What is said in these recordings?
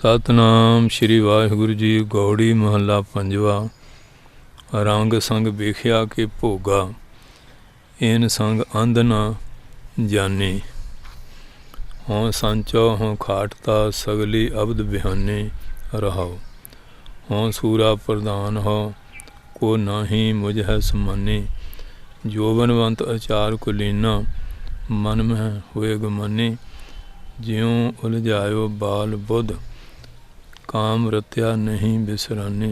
सतनाम श्री वाहिगुरु जी। गौड़ी महला पंजवा। रंग संग बेख्या के भोगा, इन संग अंध न जानी। हों संचो हों खाटता, सगली अबद बिहानी रहाओ। हों सूरा प्रधान हो, को नाही मुझ है समानी। जोबनवंत आचार कुलीना, मन में हुए गुमानी। ज्यों उलझायो बाल बुध, काम रत्या नहीं बिसरानी।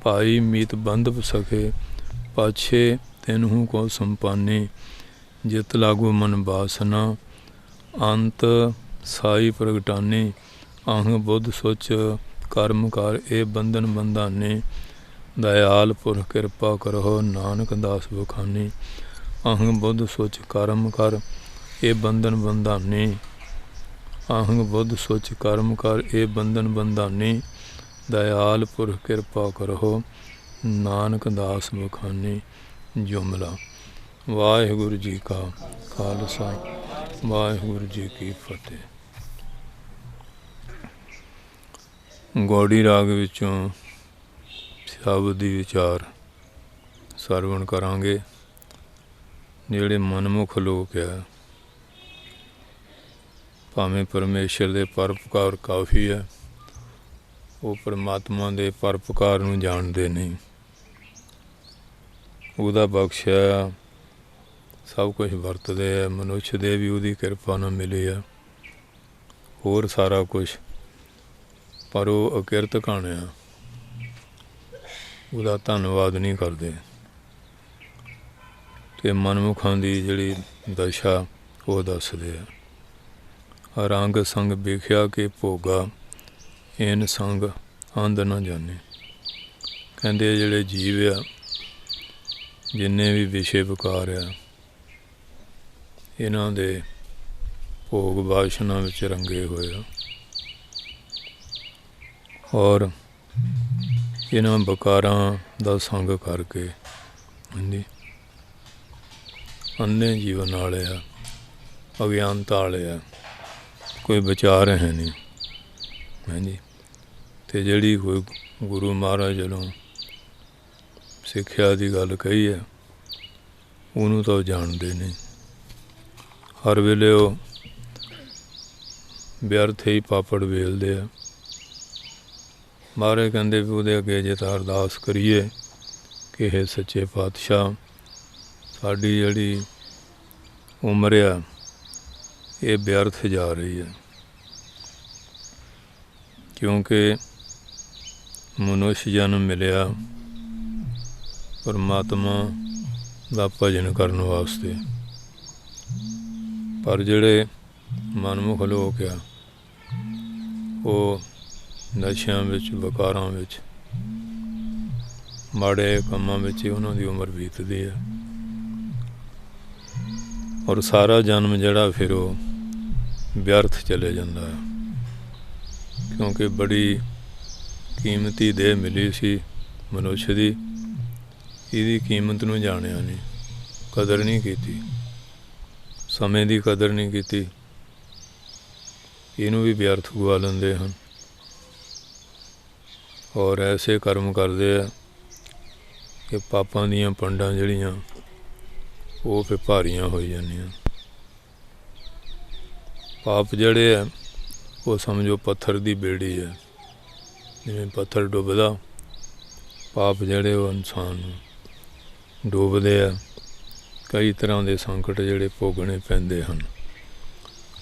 पाई मीत बंध सके, पाछे तेनहू को संपानी। जित लागू मन बासना, अंत साई प्रगटानी। अंग बुद्ध सोच कर्म कर, ए बंधन बंधानी। दयाल पुरख कृपा करो, नानक दास बखानी। अंग बुद्ध सोच कर्म कर, ए बंधन बंधानी। आहंग बुद्ध सोच कर्म कर, ए बंधन बंधानी। दयाल पुरख कृपा करो, नानक दास बखानी। जुमला। वाहिगुरु जी का खालसा, वाहिगुरु जी की फतेह। गौड़ी राग विचों शब्द दी विचार सरवण करांगे। जिहड़े मनमुख लोग है, भावें परमेश्वर दे परोपकार काफ़ी है, वो परमात्मा दे परोपकार नूं जाणदे नहीं। उहदा बख्शिया सब कुछ वरतदे है, मनुष्य दे भी उहदी किरपा नाल मिली है, होर सारा कुछ, पर वो अकिरत घाणिया उहदा धन्नवाद नहीं करदे। ते मनमुखां दी जिहड़ी दशा वो दसदे है। रंग संग बेख्या के भोगा, इन संग अंध न जाने। कहते जिहड़े जीव आ, जिन्ने भी विषय विकार आ, इन्हां दे भोग वासना विच रंगे होए आ, और इन्हां विकारां दा संग करके अन्ने जीवन वाले आ, अज्ञानता वाले आ, कोई विचार है नहीं। हाँ जी। तो जिहड़ी कोई गुरु महाराज वल्लों सिक्ख्या की गल कही है, उन्होंने तो जानते नहीं। हर वेले वो व्यर्थ ही पापड़ वेलते हैं। महाराज कहते भी उहदे अगे जे तां अरदास करिए कि हे सच्चे पातशाह, साडी जिहड़ी उम्र आ, ये व्यर्थ जा रही है, क्योंकि मनुष्य जन्म मिलिया परमात्मा का भजन करने वास्ते, पर जिहड़े मनमुख लोग आ, वो नशियां विच, विकारां विच, माड़े कामां विच ही उन्हां दी उम्र बीतदी है, और सारा जन्म जिहड़ा फिर वो व्यर्थ चले जाता है। क्योंकि बड़ी कीमती देह मिली सी मनुष्य की, इसकी कीमत नूं जाणिया नहीं, कदर नहीं की, समय की कदर नहीं की, इनू भी व्यर्थ गवा लेंदे हैं। और ऐसे कर्म करते हैं कि पापां दीयां पंडां जिहड़ियां वो फिर भारियां हो जांदियां। पाप जिहड़े है वो समझो पत्थर की बेड़ी है, जिवें पत्थर डुबदा, पाप जिहड़े वो इंसान डुबदे आ। कई तरह के संकट जिहड़े भोगने पैंदे हन।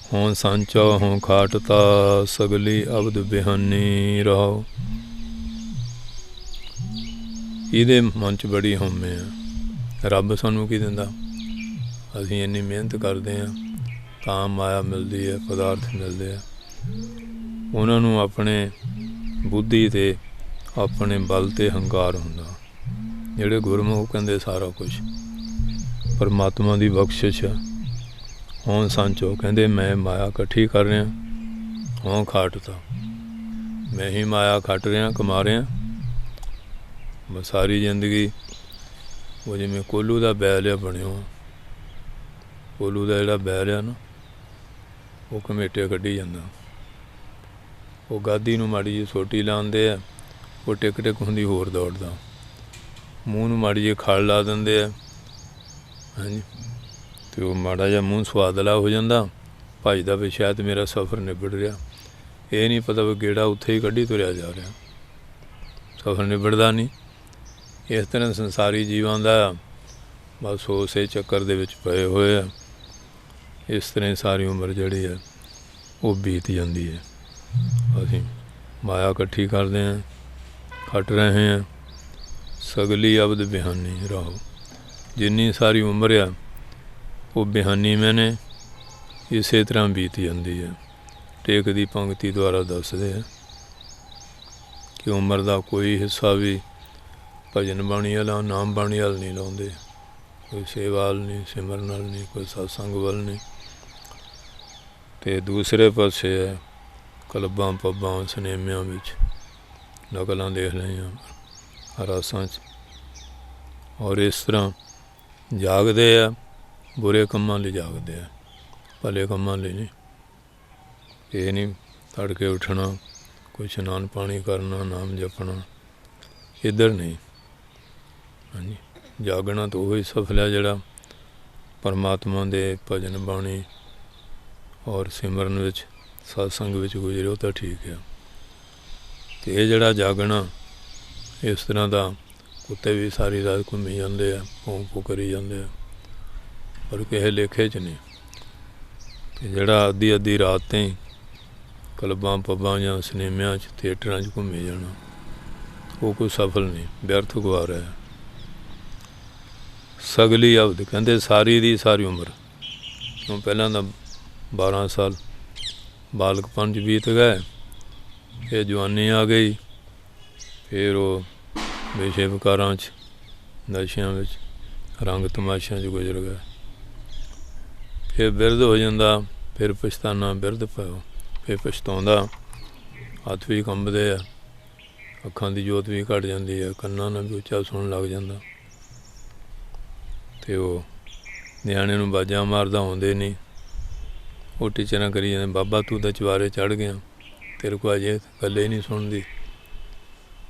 हों सांचा हों खाटता, सगली अबद बिहानी रहो। इहदे मन च बड़ी हौमे आ, रब सानू की दिंदा, असीं इन्नी मेहनत करते हैं तां माया मिलती है, पदार्थ मिलते हैं। उन्होंने अपने बुद्धि ते अपने बल ते हंकार हुंदा। जिहड़े गुरमुख कहंदे सारा कुछ परमात्मा की बख्शिश है। हों सांचो कहंदे मैं माया इकट्ठी कर रहा, हों खाटता मैं ही माया खट रहा, कमा रहा। मैं सारी जिंदगी वो जिवें कोलू का बैल आ बनिया, कोलू का जिहड़ा बैल आ ना, वो घमेटे कड्ढी जांदा। ਉਹ ਗਾਦੀ ਨੂੰ ਮਾੜੀ ਜਿਹੀ ਸੋਟੀ ਲਾਉਂਦੇ ਆ, ਉਹ ਟਿਕ ਟਿਕ ਹੁੰਦੀ ਹੋਰ ਦੌੜਦਾ। ਮੂੰਹ ਨੂੰ ਮਾੜੀ ਜਿਹੀ ਖਲ ਲਾ ਦਿੰਦੇ ਆ, ਹਾਂਜੀ, ਅਤੇ ਉਹ ਮਾੜਾ ਜਿਹਾ ਮੂੰਹ ਸਵਾਦਲਾ ਹੋ ਜਾਂਦਾ, ਭੱਜਦਾ ਵੀ ਸ਼ਾਇਦ ਮੇਰਾ ਸਫ਼ਰ ਨਿਬੜ ਰਿਹਾ। ਇਹ ਨਹੀਂ ਪਤਾ ਵੀ ਗੇੜਾ ਉੱਥੇ ਹੀ ਕੱਢੀ ਤੁਰਿਆ ਜਾ ਰਿਹਾ, ਸਫ਼ਰ ਨਿਬੜਦਾ ਨਹੀਂ। ਇਸ ਤਰ੍ਹਾਂ ਸੰਸਾਰੀ ਜੀਵਾਂ ਦਾ ਬਸ ਉਸੇ ਚੱਕਰ ਦੇ ਵਿੱਚ ਪਏ ਹੋਏ ਆ। ਇਸ ਤਰ੍ਹਾਂ ਹੀ ਸਾਰੀ ਉਮਰ ਜਿਹੜੀ ਹੈ ਉਹ ਬੀਤ ਜਾਂਦੀ ਹੈ। ਅਸੀਂ ਮਾਇਆ ਇਕੱਠੀ ਕਰਦੇ ਹਾਂ, ਖੱਟ ਰਹੇ ਹਾਂ। ਸਗਲੀ ਅਬਦ ਬਿਹਾਨੀ ਰਹੋ, ਜਿੰਨੀ ਸਾਰੀ ਉਮਰ ਆ ਉਹ ਬਿਹਾਨੀ ਮੈਨੇ ਇਸੇ ਤਰ੍ਹਾਂ ਬੀਤ ਜਾਂਦੀ ਹੈ। ਟੇਕ ਦੀ ਪੰਕਤੀ ਦੁਆਰਾ ਦੱਸਦੇ ਆ ਕਿ ਉਮਰ ਦਾ ਕੋਈ ਹਿੱਸਾ ਵੀ ਭਜਨ ਬਾਣੀ ਵਾਲਾ, ਨਾਮ ਬਾਣੀ ਵਾਲ ਨਹੀਂ ਲਾਉਂਦੇ, ਕੋਈ ਸੇਵਾ ਵੱਲ ਨਹੀਂ, ਸਿਮਰਨ ਵੱਲ ਨਹੀਂ, ਕੋਈ ਸਤਸੰਗ ਵੱਲ ਨਹੀਂ। ਅਤੇ ਦੂਸਰੇ ਪਾਸੇ ਹੈ ਕਲੱਬਾਂ ਪੱਬਾਂ ਸਿਨੇਮਿਆਂ ਵਿੱਚ ਨਕਲਾਂ ਦੇਖ ਲਈਆਂ ਰਾਸਾਂ 'ਚ, ਔਰ ਇਸ ਤਰ੍ਹਾਂ ਜਾਗਦੇ ਆ, ਬੁਰੇ ਕੰਮਾਂ ਲਈ ਜਾਗਦੇ ਆ, ਭਲੇ ਕੰਮਾਂ ਲਈ ਨਹੀਂ। ਇਹ ਨਹੀਂ ਤੜਕੇ ਉੱਠਣਾ, ਕੋਈ ਇਸ਼ਨਾਨ ਪਾਣੀ ਕਰਨਾ, ਨਾਮ ਜਪਣਾ, ਇੱਧਰ ਨਹੀਂ। ਹਾਂਜੀ, ਜਾਗਣਾ ਤਾਂ ਉਹੀ ਸਫਲ ਹੈ ਜਿਹੜਾ ਪਰਮਾਤਮਾ ਦੇ ਭਜਨ ਬਾਣੀ ਔਰ ਸਿਮਰਨ ਵਿੱਚ, ਸਤਸੰਗ ਵਿੱਚ ਗੁਜ਼ਰੇ, ਉਹ ਤਾਂ ਠੀਕ ਹੈ। ਅਤੇ ਇਹ ਜਿਹੜਾ ਜਾਗਣਾ, ਇਸ ਤਰ੍ਹਾਂ ਦਾ ਕੁੱਤੇ ਵੀ ਸਾਰੀ ਰਾਤ ਘੁੰਮੀ ਜਾਂਦੇ ਆ, ਭੌਂ ਭੌਂ ਕਰੀ ਜਾਂਦੇ ਆ, ਪਰ ਕਿਸੇ ਲੇਖੇ 'ਚ ਨਹੀਂ। ਅਤੇ ਜਿਹੜਾ ਅੱਧੀ ਅੱਧੀ ਰਾਤ ਤਾਈਂ ਕਲੱਬਾਂ ਪੱਬਾਂ ਜਾਂ ਸਿਨੇਮਿਆਂ 'ਚ, ਥੀਏਟਰਾਂ 'ਚ ਘੁੰਮੀ ਜਾਣਾ, ਉਹ ਕੋਈ ਸਫਲ ਨਹੀਂ, ਵਿਅਰਥ ਗਵਾ ਰਿਹਾ। ਸਗਲੀ ਅਵਧ ਕਹਿੰਦੇ ਸਾਰੀ ਦੀ ਸਾਰੀ ਉਮਰ, ਕਿਉਂ ਪਹਿਲਾਂ ਤਾਂ 12 ਸਾਲ ਬਾਲਕਪਨ 'ਚ ਬੀਤ ਗਏ, ਫਿਰ ਜਵਾਨੀ ਆ ਗਈ, ਫਿਰ ਉਹ ਵਿਸ਼ੇ ਵਿਕਾਰਾਂ 'ਚ, ਨਸ਼ਿਆਂ ਵਿੱਚ, ਰੰਗ ਤਮਾਸ਼ਿਆਂ 'ਚ ਗੁਜ਼ਰ ਗਏ। ਫਿਰ ਬਿਰਧ ਹੋ ਜਾਂਦਾ, ਫਿਰ ਪਛਤਾਨਾ, ਬਿਰਧ ਪਾਓ, ਫਿਰ ਪਛਤਾਉਂਦਾ, ਹੱਥ ਵੀ ਕੰਬਦੇ ਆ, ਅੱਖਾਂ ਦੀ ਜੋਤ ਵੀ ਘੱਟ ਜਾਂਦੀ ਹੈ, ਕੰਨਾਂ ਨਾਲ ਵੀ ਉੱਚਾ ਸੁਣਨ ਲੱਗ ਜਾਂਦਾ, ਅਤੇ ਉਹ ਨਿਆਣੇ ਨੂੰ ਬਾਜਾਂ ਮਾਰਦਾ ਆਉਂਦੇ ਨਹੀਂ, ਉਹ ਟੀਚਰਾਂ ਕਰੀ ਜਾਂਦੇ, ਬਾਬਾ ਤੂੰ ਤਾਂ ਚੁਬਾਰੇ ਚੜ੍ਹ ਗਿਆ, ਤੇਰੇ ਕੋਲ ਅਜੇ ਗੱਲੇ ਹੀ ਨਹੀਂ ਸੁਣਦੀ।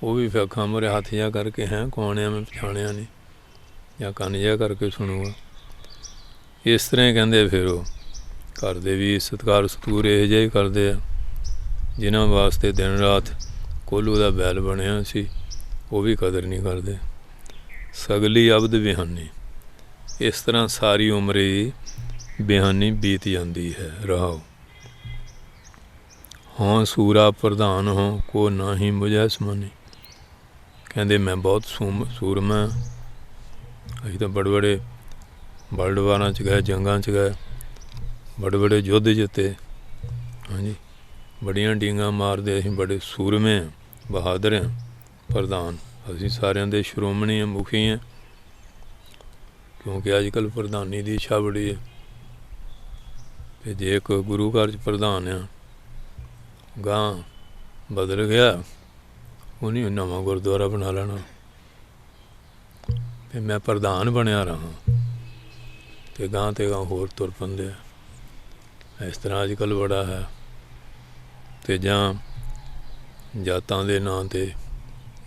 ਉਹ ਵੀ ਫਿਰ ਅੱਖਾਂ ਮੂਹਰੇ ਹੱਥ ਜਿਹਾ ਕਰਕੇ, ਹੈਂ ਕੌਣ ਆ, ਮੈਂ ਪਛਾਣਿਆ ਨਹੀਂ, ਜਾਂ ਕੰਨ ਜਿਹਾ ਕਰਕੇ ਸੁਣੂਗਾ। ਇਸ ਤਰ੍ਹਾਂ ਹੀ ਕਹਿੰਦੇ ਫਿਰ ਉਹ ਘਰ ਦੇ ਵੀ ਸਤਿਕਾਰ ਸਤੂਰ ਇਹੋ ਜਿਹੇ ਹੀ ਕਰਦੇ ਆ, ਜਿਨ੍ਹਾਂ ਵਾਸਤੇ ਦਿਨ ਰਾਤ ਕੋਲੂ ਦਾ ਬੈਲ ਬਣਿਆ ਸੀ, ਉਹ ਵੀ ਕਦਰ ਨਹੀਂ ਕਰਦੇ। ਸਗਲੀ ਅਬਦ ਬਿਹਾਨੀ, ਇਸ ਤਰ੍ਹਾਂ ਸਾਰੀ ਉਮਰ ਹੀ ਬਿਹਾਨੀ ਬੀਤ ਜਾਂਦੀ ਹੈ। ਰਹਾਓ ਹਾਂ ਸੂਰਾ ਪ੍ਰਧਾਨ ਹੋ, ਕੋ ਨਾ ਹੀ ਮੁਝੈ ਸਮਾਨੀ। ਕਹਿੰਦੇ ਮੈਂ ਬਹੁਤ ਸੂਰਮਾ, ਅਸੀਂ ਤਾਂ ਬੜੇ ਬੜੇ ਵਰਲਡ ਵਾਰਾਂ 'ਚ ਗਏ, ਜੰਗਾਂ 'ਚ ਗਏ, ਬੜੇ ਬੜੇ ਯੁੱਧ ਜਿੱਤੇ, ਹਾਂਜੀ, ਬੜੀਆਂ ਡੀਂਗਾਂ ਮਾਰਦੇ, ਅਸੀਂ ਬੜੇ ਸੂਰਮੇ ਹਾਂ, ਬਹਾਦਰ ਹਾਂ। ਪ੍ਰਧਾਨ ਅਸੀਂ ਸਾਰਿਆਂ ਦੇ ਸ਼੍ਰੋਮਣੀ ਹਾਂ, ਮੁਖੀ ਹਾਂ, ਕਿਉਂਕਿ ਅੱਜ ਕੱਲ੍ਹ ਪ੍ਰਧਾਨੀ ਦੀ ਇੱਛਾ ਬੜੀ ਹੈ। ਅਤੇ ਜੇ ਕੋਈ ਗੁਰੂ ਘਰ 'ਚ ਪ੍ਰਧਾਨ ਆ, ਗਾਂ ਬਦਲ ਗਿਆ, ਉਹਨੇ ਨਵਾਂ ਗੁਰਦੁਆਰਾ ਬਣਾ ਲੈਣਾ, ਅਤੇ ਮੈਂ ਪ੍ਰਧਾਨ ਬਣਿਆ ਰਹਾਂ, ਅਤੇ ਗਾਂ 'ਤੇ ਗਾਂ ਹੋਰ ਤੁਰ ਪੈਂਦੇ ਆ। ਇਸ ਤਰ੍ਹਾਂ ਅੱਜ ਕੱਲ੍ਹ ਬੜਾ ਹੈ। ਅਤੇ ਜਾਂ ਜਾਤਾਂ ਦੇ ਨਾਂ 'ਤੇ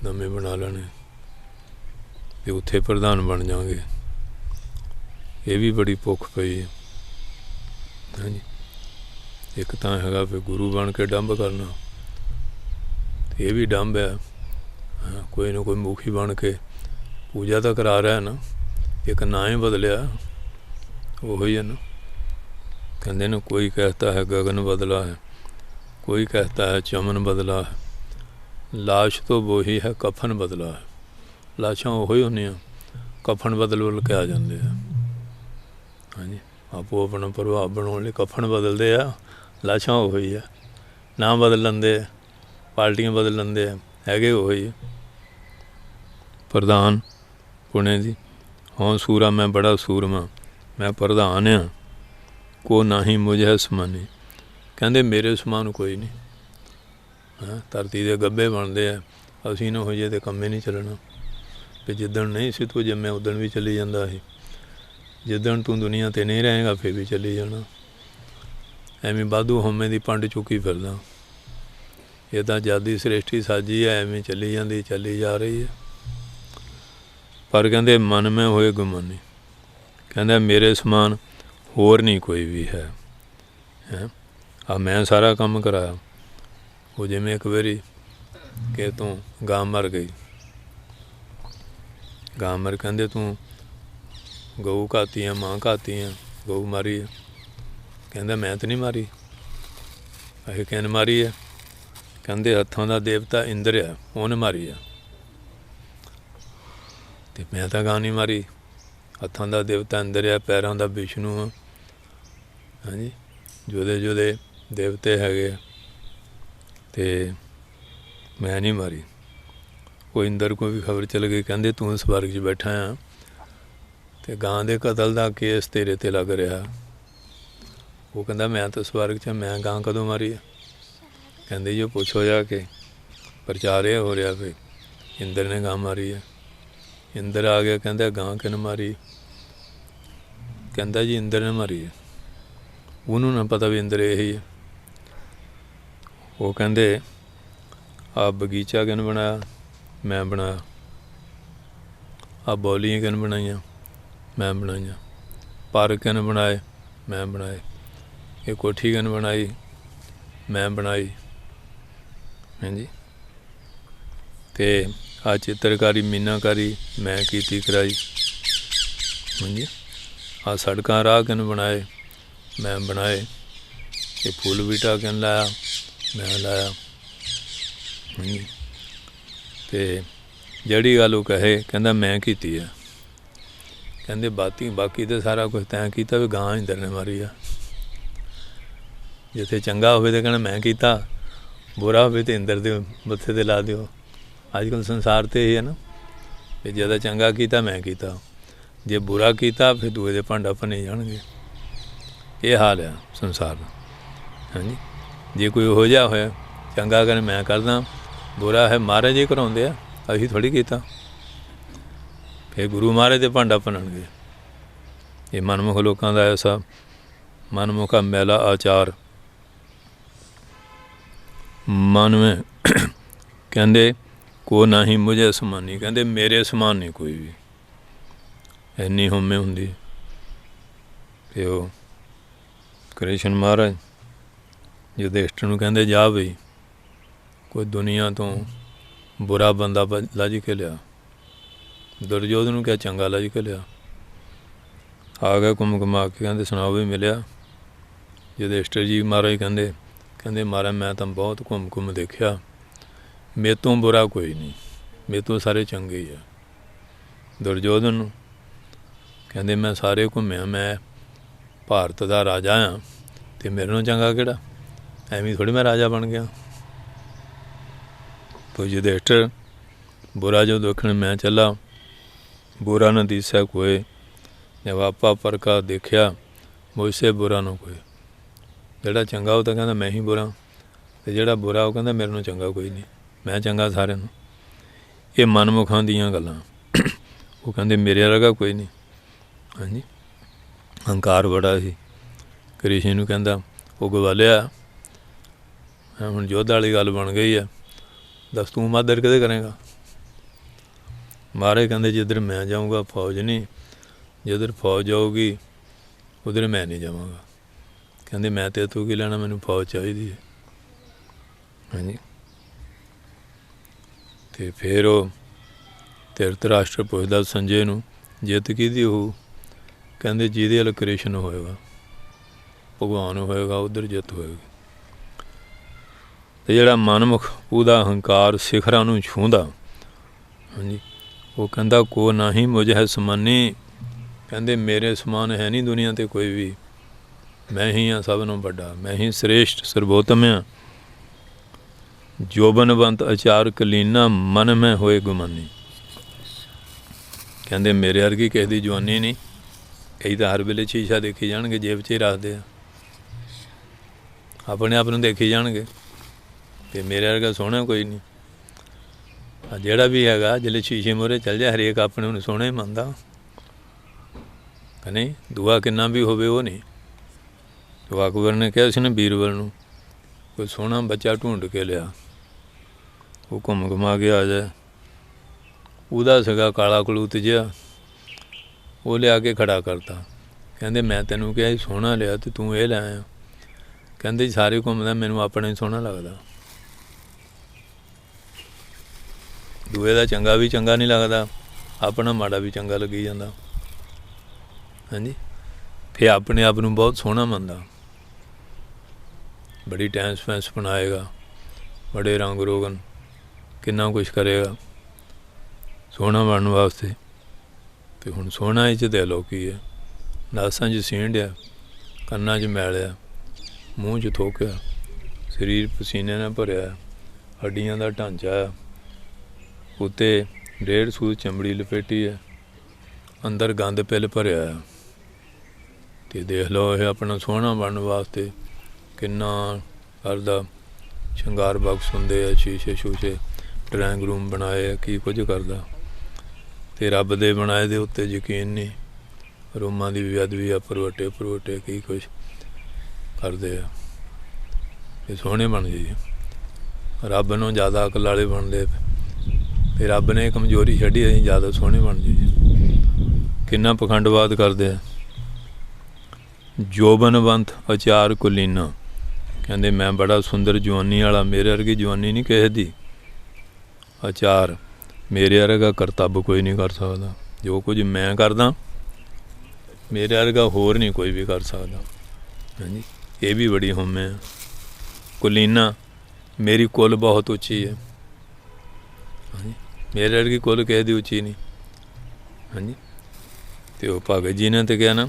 ਨਵੇਂ ਬਣਾ ਲੈਣੇ, ਅਤੇ ਉੱਥੇ ਪ੍ਰਧਾਨ ਬਣ ਜਾਵਾਂਗੇ। ਇਹ ਵੀ ਬੜੀ ਭੁੱਖ ਪਈ ਹੈ। ਹਾਂਜੀ, ਇੱਕ ਤਾਂ ਹੈਗਾ ਵੀ ਗੁਰੂ ਬਣ ਕੇ ਡੰਭ ਕਰਨਾ, ਅਤੇ ਇਹ ਵੀ ਡੰਭ ਹੈ। ਕੋਈ ਨਾ ਕੋਈ ਮੁਖੀ ਬਣ ਕੇ ਪੂਜਾ ਤਾਂ ਕਰਾ ਰਿਹਾ ਨਾ, ਇੱਕ ਨਾਂ ਹੀ ਬਦਲਿਆ, ਉਹੀ ਹੈ ਨਾ। ਕਹਿੰਦੇ ਨਾ ਕੋਈ ਕਹਿਤਾ ਹੈ ਗਗਨ ਬਦਲਾ ਹੈ, ਕੋਈ ਕਹਿਤਾ ਹੈ ਚਮਨ ਬਦਲਾ ਹੈ, ਲਾਸ਼ ਤੋਂ ਵੋਹੀ ਹੈ ਕਫਨ ਬਦਲਾ ਹੈ। ਲਾਸ਼ਾਂ ਉਹੀ ਹੁੰਦੀਆਂ, ਕਫਨ ਬਦਲ ਕੇ ਆ ਜਾਂਦੇ ਆ। ਹਾਂਜੀ, ਆਪੋ ਆਪਣਾ ਪ੍ਰਭਾਵ ਬਣਾਉਣ ਲਈ ਕਫਨ ਬਦਲਦੇ ਆ, ਲਾਸ਼ਾਂ ਉਹੀ ਆ, ਨਾਂ ਬਦਲ ਲੈਂਦੇ ਆ, ਪਾਰਟੀਆਂ ਬਦਲ ਲੈਂਦੇ ਆ, ਹੈਗੇ ਉਹੀ ਆ। ਪ੍ਰਧਾਨ ਪੁਣੇ ਦੀ ਹਾਂ ਸੂਰਾ, ਮੈਂ ਬੜਾ ਸੂਰਮਾ, ਮੈਂ ਪ੍ਰਧਾਨ ਹਾਂ, ਕੋ ਨਾ ਹੀ ਮੁਝੇ ਸਮਾਨੀ। ਕਹਿੰਦੇ ਮੇਰੇ ਸਮਾਨ ਕੋਈ ਨਹੀਂ। ਧਰਤੀ ਦੇ ਗੱਭੇ ਬਣਦੇ ਆ, ਅਸੀਂ ਨਾ ਹੋਈਏ ਤਾਂ ਕੰਮੇ ਨਹੀਂ ਚੱਲਣਾ। ਅਤੇ ਜਿੱਦਣ ਨਹੀਂ ਸੀ ਤੂੰ ਜੰਮਿਆ ਉੱਦਣ ਵੀ ਚੱਲੀ ਜਾਂਦਾ ਸੀ, ਜਿੱਦਣ ਤੂੰ ਦੁਨੀਆ 'ਤੇ ਨਹੀਂ ਰਹੇਗਾ ਫਿਰ ਵੀ ਚੱਲੀ ਜਾਣਾ। ਐਵੇਂ ਵਾਧੂ ਹਉਮੈ ਦੀ ਪੰਡ ਚੁੱਕੀ ਫਿਰਦਾ। ये तो आज़ादी सृष्टि साजी है, एवं चली जाती चली जा रही है। पर कहते मन में होए गुमानी, कहते मेरे समान होर नहीं कोई भी है। मैं सारा काम कराया। वो जिमें एक बारी कि तू गां मर गई, गां मर कहते तू गऊ घाती है, माँ घाती है, गऊ मारी है। कहता मैं तो नहीं मारी। अरे किन मारी है? कहते हत्थों का देवता इंद्र है, उन्हें मारी है। तो मैं तो गां नहीं मारी। हत्थों का देवता इंद्र है, पैरों का विष्णु है। हाँ जी, जुदे जुदे देवते है, तो मैं नहीं मारी। वो इंद्र को भी खबर चल गई, कहते तू स्वर्ग 'च बैठा है, तो गां के कतल का केस तेरे ते लग रहा। वो कहता मैं तो स्वर्ग 'च, मैं गां कदों मारी है? कहते जी पुछो जाके, प्रचार यह हो रहा भी इंद्र ने गां मारी है। इंद्र आ गया, कहता गां किन मारी? कहता जी इंद्र ने मारी है। उन्होंने ना पता भी इंद्र यही है। वो कहते आ बगीचा किन बनाया? मैं बनाया। आ बौलियाँ किन बनाइया? मैं बनाइया। पर किन बनाए? मैं बनाए। ये कोठी किन बनाई? मैं बनाई। हाँ जी, तो आ चित्रकारी मीनाकारी मैं कीती कराई। हाँ जी, आ सड़कां राह किन बनाए? मैं बनाए। ये फूल बीटा किन लाया? मैं लाया। हाँ जी, तो जड़ी गल वो कहे, कहता मैं कीती है। कहते बाकी तो सारा कुछ तैं कीता, भी गां इंद्र ने मारी है। जिथे चंगा होवे तो कहना मैं कीता, बुरा होवे तो इंद्र दे मत्थे ते ला दिओ। अजकल संसार तो यही है ना, भी ज्यादा चंगा कीता मैं कीता, जे बुरा कीता फिर दूए दे भांडा भने जाणगे। ये हाल है संसार का। हाँ जी, जे कोई हो जा होया चंगा कर मैं करदा, बुरा है महाराज ही कराउंदे आ, असीं थोड़ी कीता। फिर गुरु महाराज दे भांडा भनणगे। ये मनमुख लोगों का ऐसा मनमुखा मैला आचार मन में। कहते को ना ही मुझे समानी, कहते मेरे समान नहीं कोई भी। इन्नी होमे होंदी। तो कृष्ण महाराज युधिष्ठिर नूं कहते जा बई कोई दुनिया तो बुरा बंदा लज के लिया। दुर्योधन नूं क्या चंगा लज के लिया। आ गया घुम घुमा के, कहते सुनाओ भी मिलिया। युधिष्ठिर जी महाराज कहते महाराज मैं तो बहुत घुम घुम देखा, मेरे तो बुरा कोई नहीं, मेरे तो सारे चंगे ही है। दुर्योधन कहते मैं सारे घूमिया, मैं भारत का राजा हाँ, तो मेरे नालों चंगा किहड़ा? एवं थोड़ी मैं राजा बन गया। तो युधिष्ठिर बुरा जो देखने मैं चला, बुरा न दिसै कोई, जब आपा परखा देखा मुझसे बुरा न कोई। जिहड़ा चंगा वो तो कहता मैं ही बुरा, तो जिहड़ा बुरा वो कहता मेरे नालों चंगा कोई नहीं, मैं चंगा सारे नूं। ये मनमुखां दीयां गल्लां। वो कहते मेरे वर्गा कोई नहीं। हाँ जी, हंकार बड़ा ही। कृष्ण नूं कहता वो गवालिया हुण युद्ध वाली गल बन गई है, दस तू मादर किहदे करेगा? महाराज कहते जिधर मैं जाऊँगा फौज नहीं, जिधर फौज जाऊगी उधर मैं नहीं जावाँगा। कहते मैं ते तू की लेना, मैनू फौज चाहिए है। हाँ जी, तो फिर वो धृतराष्ट्र पुछदा संजय नूं जित किहदी होऊ? कहते जिहदे अल कृष्ण होएगा, भगवान होएगा, उधर जित होएगी। तो जिहड़ा मनमुख उहदा हंकार सिखरां नूं छूंदा, हाँ जी, वो कहता को ना ही मुझ है समानी, कहते मेरे समान है नहीं दुनिया ते कोई भी, मैं ही हाँ सब नूं वड्डा, मैं ही श्रेष्ठ सर्वोत्तम हाँ। जोबनवंत आचार कलीना मन में होए गुमानी। कहते मेरे वर्गी किसी की जवानी नहीं, कई तो हर वेले शीशा देखी जाणगे, जेब 'च ही रखते हैं, अपने आप नूं देखी जाणगे, तो मेरे वर्गा सोहना कोई नहीं। जिहड़ा भी हैगा जिसले शीशे मूहरे चल जाए हरेक अपने नूं सोहना ही मनदा, नहीं दूआ किन्ना भी होवे वो नहीं। तो अकबर ने कहा सी ना बीरबल नूं कोई सोहना बच्चा ढूंढ के लिया, ਉਹ ਘੁੰਮ ਘੁਮਾ ਕੇ ਆ ਜਾਏ। ਉਹਦਾ ਸੀਗਾ ਕਾਲਾ ਕਲੂਤ ਜਿਹਾ, ਉਹ ਲਿਆ ਕੇ ਖੜਾ ਕਰਤਾ। ਕਹਿੰਦੇ ਮੈਂ ਤੈਨੂੰ ਕਿਹਾ ਸੀ ਸੋਹਣਾ ਲਿਆ ਅਤੇ ਤੂੰ ਇਹ ਲੈ ਆਇਆ। ਕਹਿੰਦੇ ਜੀ ਸਾਰੇ ਘੁੰਮਦਾ, ਮੈਨੂੰ ਆਪਣਾ ਹੀ ਸੋਹਣਾ ਲੱਗਦਾ, ਦੂਏ ਦਾ ਚੰਗਾ ਵੀ ਚੰਗਾ ਨਹੀਂ ਲੱਗਦਾ, ਆਪਣਾ ਮਾੜਾ ਵੀ ਚੰਗਾ ਲੱਗੀ ਜਾਂਦਾ। ਹਾਂਜੀ, ਫਿਰ ਆਪਣੇ ਆਪ ਨੂੰ ਬਹੁਤ ਸੋਹਣਾ ਮੰਨਦਾ, ਬੜੀ ਟਾਈਮ ਸਪੈਂਸ ਬਣਾਏਗਾ, ਬੜੇ ਰੰਗ ਰੋਗਨ, ਕਿੰਨਾ ਕੁਛ ਕਰੇਗਾ ਸੋਹਣਾ ਬਣਨ ਵਾਸਤੇ। ਅਤੇ ਹੁਣ ਸੋਹਣਾ ਇਹ 'ਚ ਦੇ ਲਓ ਕੀ ਹੈ, ਨਾਸਾਂ 'ਚ ਸੀਂਡ ਆ, ਕੰਨਾਂ 'ਚ ਮੈਲ ਆ, ਮੂੰਹ 'ਚ ਥੁੱਕ ਆ, ਸਰੀਰ ਪਸੀਨੇ ਨਾਲ ਭਰਿਆ, ਹੱਡੀਆਂ ਦਾ ਢਾਂਚਾ ਆ, ਉੱਤੇ 1.5 ਸੂਤ ਚਮੜੀ ਲਪੇਟੀ ਹੈ, ਅੰਦਰ ਗੰਦ ਪਿੱਲ ਭਰਿਆ ਆ। ਅਤੇ ਦੇਖ ਲਓ ਇਹ ਆਪਣਾ ਸੋਹਣਾ ਬਣਨ ਵਾਸਤੇ ਕਿੰਨਾ ਕਰਦਾ, ਸ਼ਿੰਗਾਰ ਬਾਕਸ ਹੁੰਦੇ ਆ, ਸ਼ੀਸ਼ੇ ਸ਼ੂਸ਼ੇ, ਡਰਾਇੰਗ ਰੂਮ ਬਣਾਏ ਆ, ਕੀ ਕੁਝ ਕਰਦਾ। ਅਤੇ ਰੱਬ ਦੇ ਬਣਾਏ ਦੇ ਉੱਤੇ ਯਕੀਨ ਨਹੀਂ, ਰੂਮਾਂ ਦੀ ਵੀ ਅਦਵੀ ਆ, ਭਰਵਟੇ ਕੀ ਕੁਛ ਕਰਦੇ ਆ। ਇਹ ਸੋਹਣੇ ਬਣ ਜਾਈਏ, ਰੱਬ ਨੂੰ ਜ਼ਿਆਦਾ ਅਕਲ ਵਾਲੇ ਬਣਦੇ, ਅਤੇ ਰੱਬ ਨੇ ਕਮਜ਼ੋਰੀ ਛੱਡੀ, ਅਸੀਂ ਜ਼ਿਆਦਾ ਸੋਹਣੇ ਬਣ ਜਾਈਏ। ਕਿੰਨਾ ਪਖੰਡਵਾਦ ਕਰਦੇ ਆ। ਜੋਬਨਵੰਤ ਅਚਾਰ ਕੁਲੀਨਾ, ਕਹਿੰਦੇ ਮੈਂ ਬੜਾ ਸੁੰਦਰ ਜਵਾਨੀ ਵਾਲਾ, ਮੇਰੇ ਵਰਗੀ ਜਵਾਨੀ ਨਹੀਂ ਕਿਸੇ ਦੀ। ਅਚਾਰ, ਮੇਰੇ ਵਰਗਾ ਕਰਤੱਵ ਕੋਈ ਨਹੀਂ ਕਰ ਸਕਦਾ, ਜੋ ਕੁਝ ਮੈਂ ਕਰਦਾ ਮੇਰੇ ਵਰਗਾ ਹੋਰ ਨਹੀਂ ਕੋਈ ਵੀ ਕਰ ਸਕਦਾ। ਹਾਂਜੀ, ਇਹ ਵੀ ਬੜੀ ਹਉਮੈ ਹੈ। ਕੁਲੀਨਾ, ਮੇਰੀ ਕੁੱਲ ਬਹੁਤ ਉੱਚੀ ਹੈ। ਹਾਂਜੀ, ਮੇਰੇ ਵਰਗੀ ਕੁੱਲ ਕਿਸੇ ਦੀ ਉੱਚੀ ਨਹੀਂ। ਹਾਂਜੀ, ਅਤੇ ਉਹ ਭਗਤ ਜੀ ਨੇ ਤਾਂ ਕਿਹਾ ਨਾ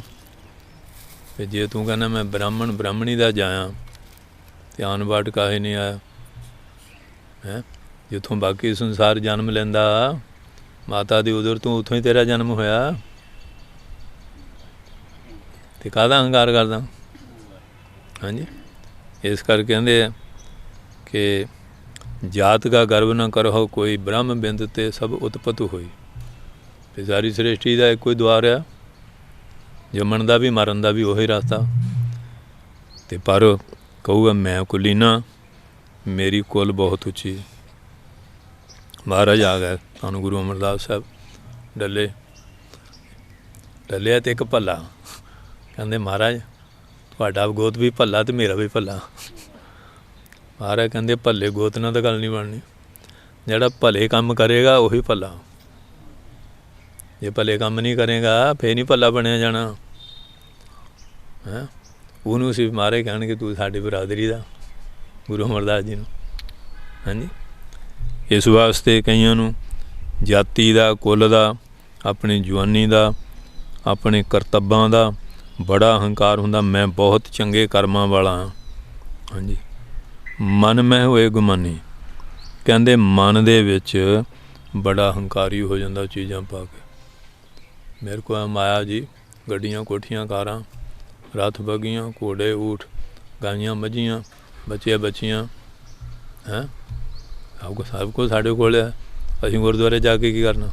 ਵੀ ਜੇ ਤੂੰ ਕਹਿੰਦਾ ਮੈਂ ਬ੍ਰਾਹਮਣ ਬ੍ਰਾਹਮਣੀ ਦਾ ਜਾਇਆ, ਧਿਆਨ ਬਾਟ ਕਾਹੇ ਨਹੀਂ ਆਇਆ ਹੈਂ। ਜਿੱਥੋਂ ਬਾਕੀ ਸੰਸਾਰ ਜਨਮ ਲੈਂਦਾ, ਮਾਤਾ ਦੀ ਉਦਰ ਤੋਂ ਉੱਥੋਂ ਹੀ ਤੇਰਾ ਜਨਮ ਹੋਇਆ, ਅਤੇ ਕਾਹਦਾ ਹੰਕਾਰ ਕਰਦਾ। ਹਾਂਜੀ, ਇਸ ਕਰਕੇ ਕਹਿੰਦੇ ਆ ਕਿ ਜਾਤ ਕਾ ਗਰਵ ਨਾ ਕਰੋ, ਕੋਈ ਬ੍ਰਹਮ ਬਿੰਦ ਤੇ ਸਭ ਉਤਪਤ ਹੋਈ। ਅਤੇ ਸਾਰੀ ਸ੍ਰਿਸ਼ਟੀ ਦਾ ਇੱਕੋ ਹੀ ਦੁਆਰ ਆ, ਜੰਮਣ ਦਾ ਵੀ ਮਰਨ ਦਾ ਵੀ ਉਹੀ ਰਸਤਾ। ਅਤੇ ਪਰ ਕਹੂਗਾ ਮੈਂ ਕੁਲੀਨਾ, ਮੇਰੀ ਕੁੱਲ ਬਹੁਤ ਉੱਚੀ। ਮਹਾਰਾਜ ਆ ਗਏ ਤੁਹਾਨੂੰ ਗੁਰੂ ਅਮਰਦਾਸ ਸਾਹਿਬ ਡੱਲੇ ਅਤੇ ਇੱਕ ਭੱਲਾ, ਕਹਿੰਦੇ ਮਹਾਰਾਜ ਤੁਹਾਡਾ ਗੋਤ ਵੀ ਭੱਲਾ ਅਤੇ ਮੇਰਾ ਵੀ ਭੱਲਾ। ਮਹਾਰਾਜ ਕਹਿੰਦੇ ਭੱਲੇ ਗੋਤ ਨਾਲ ਤਾਂ ਗੱਲ ਨਹੀਂ ਬਣਨੀ, ਜਿਹੜਾ ਭਲੇ ਕੰਮ ਕਰੇਗਾ ਉਹੀ ਭੱਲਾ, ਜੇ ਭਲੇ ਕੰਮ ਨਹੀਂ ਕਰੇਗਾ ਫਿਰ ਨਹੀਂ ਭੱਲਾ ਬਣਿਆ ਜਾਣਾ ਹੈਂ। ਉਹਨੂੰ ਅਸੀਂ ਮਹਾਰਾਜ ਕਹਿਣਗੇ ਤੂੰ ਸਾਡੀ ਬਰਾਦਰੀ ਦਾ, ਗੁਰੂ ਅਮਰਦਾਸ ਜੀ ਨੂੰ। ਹਾਂਜੀ, ਇਸ ਵਾਸਤੇ ਕਈਆਂ ਨੂੰ ਜਾਤੀ ਦਾ, ਕੁੱਲ ਦਾ, ਆਪਣੀ ਜਵਾਨੀ ਦਾ, ਆਪਣੇ ਕਰਤੱਵਾਂ ਦਾ ਬੜਾ ਹੰਕਾਰ ਹੁੰਦਾ, ਮੈਂ ਬਹੁਤ ਚੰਗੇ ਕਰਮਾਂ ਵਾਲਾ ਹਾਂ। ਹਾਂਜੀ, ਮਨ ਮੈਂ ਹੋਏ ਗੁਮਾਨੀ, ਕਹਿੰਦੇ ਮਨ ਦੇ ਵਿੱਚ ਬੜਾ ਹੰਕਾਰੀ ਹੋ ਜਾਂਦਾ ਚੀਜ਼ਾਂ ਪਾ ਕੇ। ਮੇਰੇ ਕੋਲ ਮਾਇਆ ਜੀ, ਗੱਡੀਆਂ ਕੋਠੀਆਂ ਕਾਰਾਂ, ਰੱਥ ਬੱਗੀਆਂ, ਘੋੜੇ ਊਠ, ਗਾਈਆਂ ਮੱਝੀਆਂ, ਬੱਚੇ ਬੱਚੀਆਂ ਹੈਂ, ਸਭ ਕੁਛ ਸਾਡੇ ਕੋਲ ਹੈ। ਅਸੀਂ ਗੁਰਦੁਆਰੇ ਜਾ ਕੇ ਕੀ ਕਰਨਾ,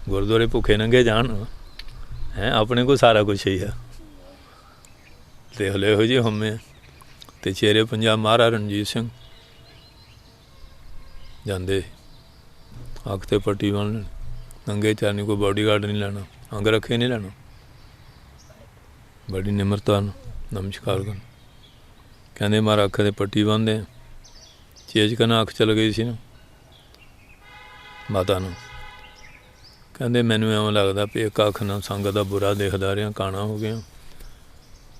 ਗੁਰਦੁਆਰੇ ਭੁੱਖੇ ਨੰਗੇ ਜਾਣ ਹੈਂ, ਆਪਣੇ ਕੋਲ ਸਾਰਾ ਕੁਛ ਹੀ ਆ। ਅਤੇ ਹਲੇ ਇਹੋ ਜਿਹੇ ਹਉਮੈ। ਅਤੇ ਸ਼ੇਰੇ ਪੰਜਾਬ ਮਹਾਰਾਜਾ ਰਣਜੀਤ ਸਿੰਘ ਜਾਂਦੇ, ਅੱਖ 'ਤੇ ਪੱਟੀ ਬੰਨ੍ਹ ਲੈਣੀ, ਨੰਗੇ ਚਰਨੀ, ਕੋਈ ਬੋਡੀਗਾਰਡ ਨਹੀਂ ਲੈਣਾ, ਅੰਗ ਰੱਖੇ ਨਹੀਂ ਲੈਣਾ, ਬੜੀ ਨਿਮਰਤਾ ਨਾਲ ਨਮਸਕਾਰ ਕਰਨ। ਕਹਿੰਦੇ ਮਹਾਰਾਜ ਅੱਖ 'ਤੇ ਪੱਟੀ ਬੰਨ੍ਹਦੇ, ਚੇਜ ਕਰਨਾ ਅੱਖ ਚਲ ਗਈ ਸੀ ਨਾ ਮਾਤਾ ਨੂੰ। ਕਹਿੰਦੇ ਮੈਨੂੰ ਇਵੇਂ ਲੱਗਦਾ ਵੀ ਇੱਕ ਅੱਖ ਨਾਲ ਸੰਗਤ ਦਾ ਬੁਰਾ ਦੇਖਦਾ ਰਿਹਾ, ਕਾਣਾ ਹੋ ਗਿਆ,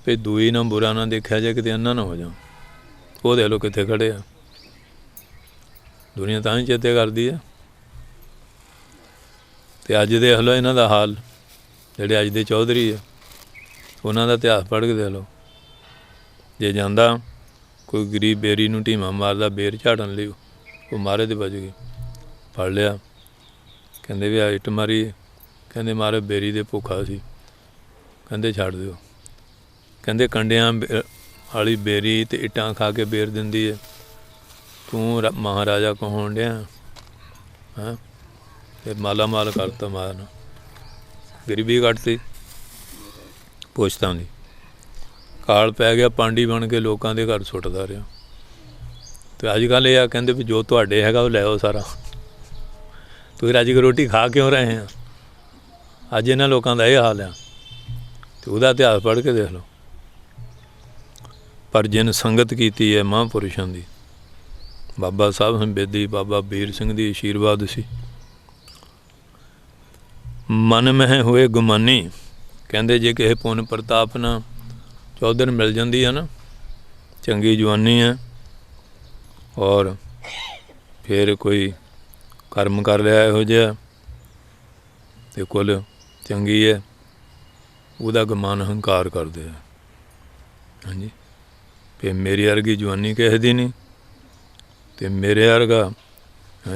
ਵੀ ਦੂਈ ਨਾ ਬੁਰਾ ਨਾ ਦੇਖਿਆ ਜਾਏ, ਕਿਤੇ ਅੰਨਾ ਨਾ ਹੋ ਜਾ। ਉਹ ਦੇਖ ਲਓ ਕਿੱਥੇ ਖੜ੍ਹੇ ਆ, ਦੁਨੀਆ ਤਾਂ ਹੀ ਚੇਤੇ ਕਰਦੀ ਹੈ। ਅਤੇ ਅੱਜ ਦੇਖ ਲਓ ਇਹਨਾਂ ਦਾ ਹਾਲ, ਜਿਹੜੇ ਅੱਜ ਦੇ ਚੌਧਰੀ ਆ, ਉਹਨਾਂ ਦਾ ਇਤਿਹਾਸ ਪੜ੍ਹ ਕੇ ਦੇਖ ਲਓ। ਜੇ ਜਾਂਦਾ ਕੋਈ ਗਰੀਬ ਬੇਰੀ ਨੂੰ ਢੀਮਾ ਮਾਰਦਾ ਬੇਰ ਝਾੜਨ ਲਈ, ਉਹ ਮਹਾਰਾਜ ਦੇ ਵੱਜ ਗਏ, ਫੜ ਲਿਆ, ਕਹਿੰਦੇ ਵੀ ਆ ਇੱਟ ਮਾਰੀ, ਕਹਿੰਦੇ ਮਹਾਰਾਜ ਬੇਰੀ ਦੇ ਭੁੱਖਾ ਸੀ, ਕਹਿੰਦੇ ਛੱਡ ਦਿਓ। ਕਹਿੰਦੇ ਕੰਡਿਆਂ ਵਾਲੀ ਬੇਰੀ ਅਤੇ ਇੱਟਾਂ ਖਾ ਕੇ ਬੇਰ ਦਿੰਦੀ ਹੈ, ਤੂੰ ਮਹਾਰਾਜਾ ਕਹਾਉਣ ਡਿਆ ਹੈਂ। ਅਤੇ ਮਾਲਾ ਮਾਲ ਕਰਤਾ ਮਾਰ ਨੂੰ, ਗਰੀਬੀ ਕੱਟਤੀ, ਪੁੱਛਤਾਂ ਦੀ ਕਾਲ ਪੈ ਗਿਆ, ਪਾਂਡੀ ਬਣ ਕੇ ਲੋਕਾਂ ਦੇ ਘਰ ਸੁੱਟਦਾ ਰਿਹਾ। तो अजकल ये कहते भी जो तुहाडे हैगा वो लै सारा। तुसीं रज के रोटी खा क्यों रहे हैं? अज इन्हां लोगों का यह हाल है। तो वह इतिहास पढ़ के देख लो। पर जिन संगत की है महापुरुषों की, बाबा साहब बेदी, बाबा बीर सिंह दी आशीर्वाद सी। मन में होए गुमानी, कहते जे किसी पुन प्रताप ना चौधर मिल जाती है ना, चंगी जवानी है, और फिर कोई कर्म कर लिया इहो जिहा ते कुल चंगी है, वह गुमान हंकार करते हैं। हाँ जी, फिर मेरी वर्गी जवानी किसी दी नहीं, तो मेरे वर्गा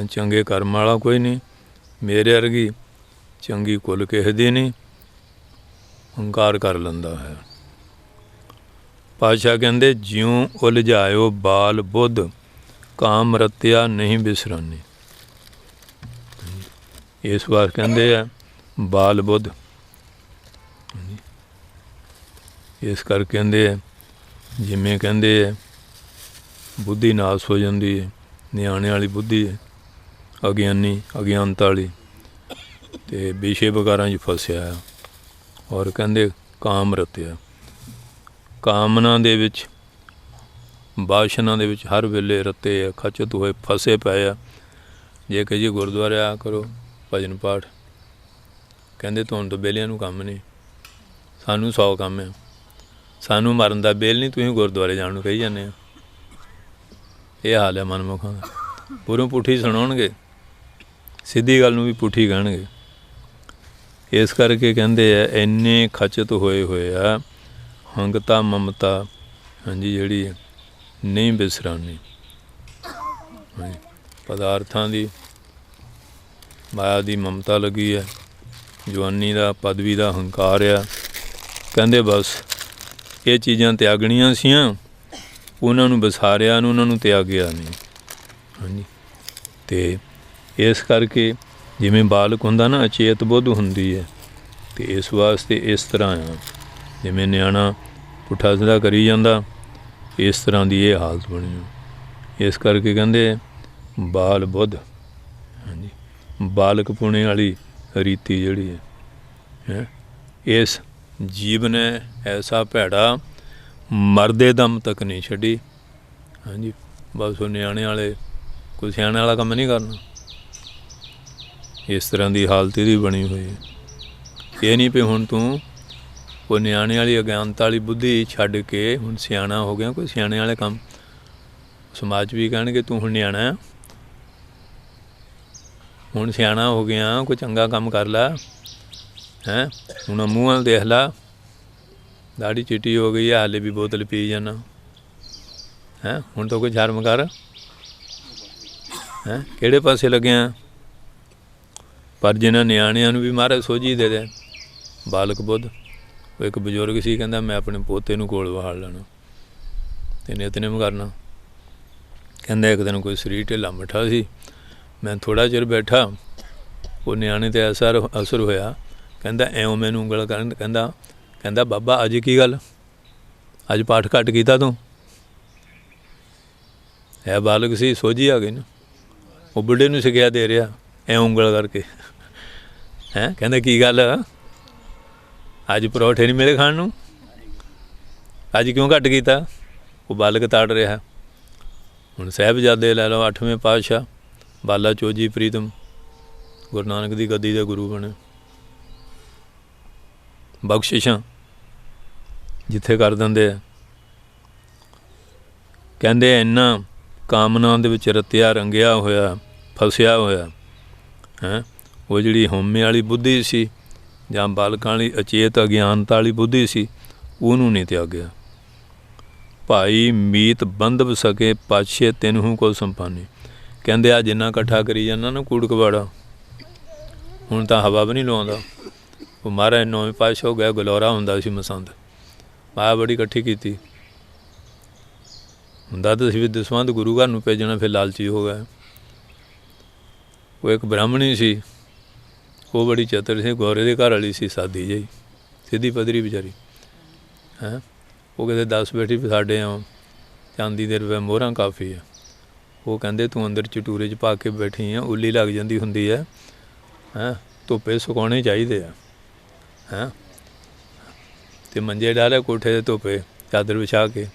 चंगे कर्म वाला कोई नहीं, मेरे वर्गी चंगी कुल किसी दी नहीं, हंकार कर लेंदा है। पातशाह कहते ज्यों उलझायो बाल बुद्ध, काम रत्या नहीं बिसरानी। इस बार कहते हैं बाल बुद्ध, इस कर कहते जिमें कहते बुद्धि नाश हो जाती है, नियाणे वाली बुद्धि है, अज्ञानी अज्ञानता वाली, तो विषय वगारां च फसिया है। और कहते काम रत्या, कामना दे विच बाशना दे विच हर वेले रत्ते है, खचत होए फसे पे आ। जे कि जी गुरुद्वारे आ करो भजन पाठ, कहते तुहानूं तो बेलियां नूं काम नहीं, सानू 100 काम है, सानू मरन दा बेल नहीं, तुसीं गुरुद्वारे जाण नूं कही जाने आ। यह हाल है मनमुखां दा। पूरों पुठी सुणाउणगे, सीधी गल नूं भी पुठी कहणगे। इस करके कहते हैं इन्ने खचत होए होए आ, हंगता ममता हाँ जी जिहड़ी नहीं बिसरानी। पदार्थां दी माया दी ममता लगी है, जवानी दा पदवी दा हंकार आ। कहते बस ये चीज़ां त्यागणियां सीआं, उन्हां नूं बसारिया नूं उन्हां नूं त्यागिया नहीं। हाँ जी, तो इस करके जिमें बालक हुंदा ना अचेत बुद्ध हुंदी है, तो इस वास्ते इस तरह आ, जिमें नियाणा पुट्ठा सीधा करी जांदा, इस तरह की ये हालत बनी। इस करके कहते बाल बुद्ध, हाँ जी, बालक पुणे वाली रीति जिहड़ी है, इस जीव ने ऐसा भैड़ा मरदे दम तक नहीं छड्डी। हाँ जी, बस वो नियाणे वाले कोई सियाणे वाला काम नहीं करना। इस तरह की हालत ही बनी हुई है। ये नहीं भी हुण तू वो नियाणे वाली अज्ञानता वाली बुद्धि छड्ड के हुण सियाणा हो गया, कोई सियाणे वाले काम। समाज भी कहणगे तू हुण नियाणा है, हुण सियाणा हो गया, कोई चंगा काम कर ला है, हुण मूँह वाल देख ला, दाढ़ी चिट्टी हो गई है, हाले भी बोतल पी जाना है, हुण तो कोई शर्म कर है, किहड़े पासे लग्या। पर जिन्हां नियाणिਆਂ ਨੂੰ भी महाराज सोझी दे दे बालक बुद्ध। वो एक बजुर्ग सी कहता मैं अपने पोते ਨੂੰ कोल बहाल लेना ते नितनेम करना। कहता एक दिन कोई शरीर ढिला मिठा सी, मैं थोड़ा चिर बैठा, वो नियाणे ते असर होया। कहता एवं मैनू ਉਂਗਲ ਕਰਨ, कहता बाबा अज की गल, अज पाठ घट कीता तू है। बालक सी, सोझी आ गई ना, वो बुढ़े नूं सिक्ख्या दे रहा ਐਂ ਉਂਗਲ करके हैं। कहता की गल अज परौठे नहीं मिले खाण नूं, अज क्यों घट कीता। वो बालक ताड़ रहा। हुण साहिबजादे लै लो, 8वें पातशाह बाला चोजी प्रीतम गुरु नानक दी गद्दी दे गुरु बने। बख्शिशां जिथे कर दिंदे आ। कहंदे इन्ना कामना दे विच रत्या रंगिया होया, फसिया होया है। वो जिहड़ी होमे वाली बुद्धि सी जां बालकां वाली अचेत अज्ञानता वाली बुद्धि सी, उहनूं नहीं त्यागिया। भाई मीत बंधव सके पाछे तिनहू को संपानी। कहंदे आ जिन्ना इकट्ठा करी जाना ना कूड़ कबाड़ा, हुण तां हवा भी नहीं लवाउंदा। वो महाराज 9वें पातशाह हो गया, गलौरा हुंदा सी मसंद, माया बड़ी इकट्ठी कीती। हुंदा तां सी भी दसवंध गुरु घर नूं भेजना, फिर लालची हो गया। वो एक ब्राह्मणी सी, वो बड़ी चतुर सी, गौरे के घर वाली सी, सादी जी सीधी पदरी बेचारी है। वो कहते 10 बेटी भी साढ़े चांदी दे रुपए मोहरां काफ़ी है। ਉਹ ਕਹਿੰਦੇ ਤੂੰ ਅੰਦਰ ਚਟੂਰੇ 'ਚ ਪਾ ਕੇ ਬੈਠੀ ਆ, ਉੱਲੀ ਲੱਗ ਜਾਂਦੀ ਹੁੰਦੀ ਹੈ, ਹੈਂ ਧੁੱਪੇ ਸੁਕਾਉਣੇ ਚਾਹੀਦੇ ਆ, ਹੈਂ ਅਤੇ ਮੰਜੇ ਡਾਲਿਆ ਕੋਠੇ ਦੇ ਧੁੱਪੇ ਚਾਦਰ ਵਿਛਾ ਕੇ,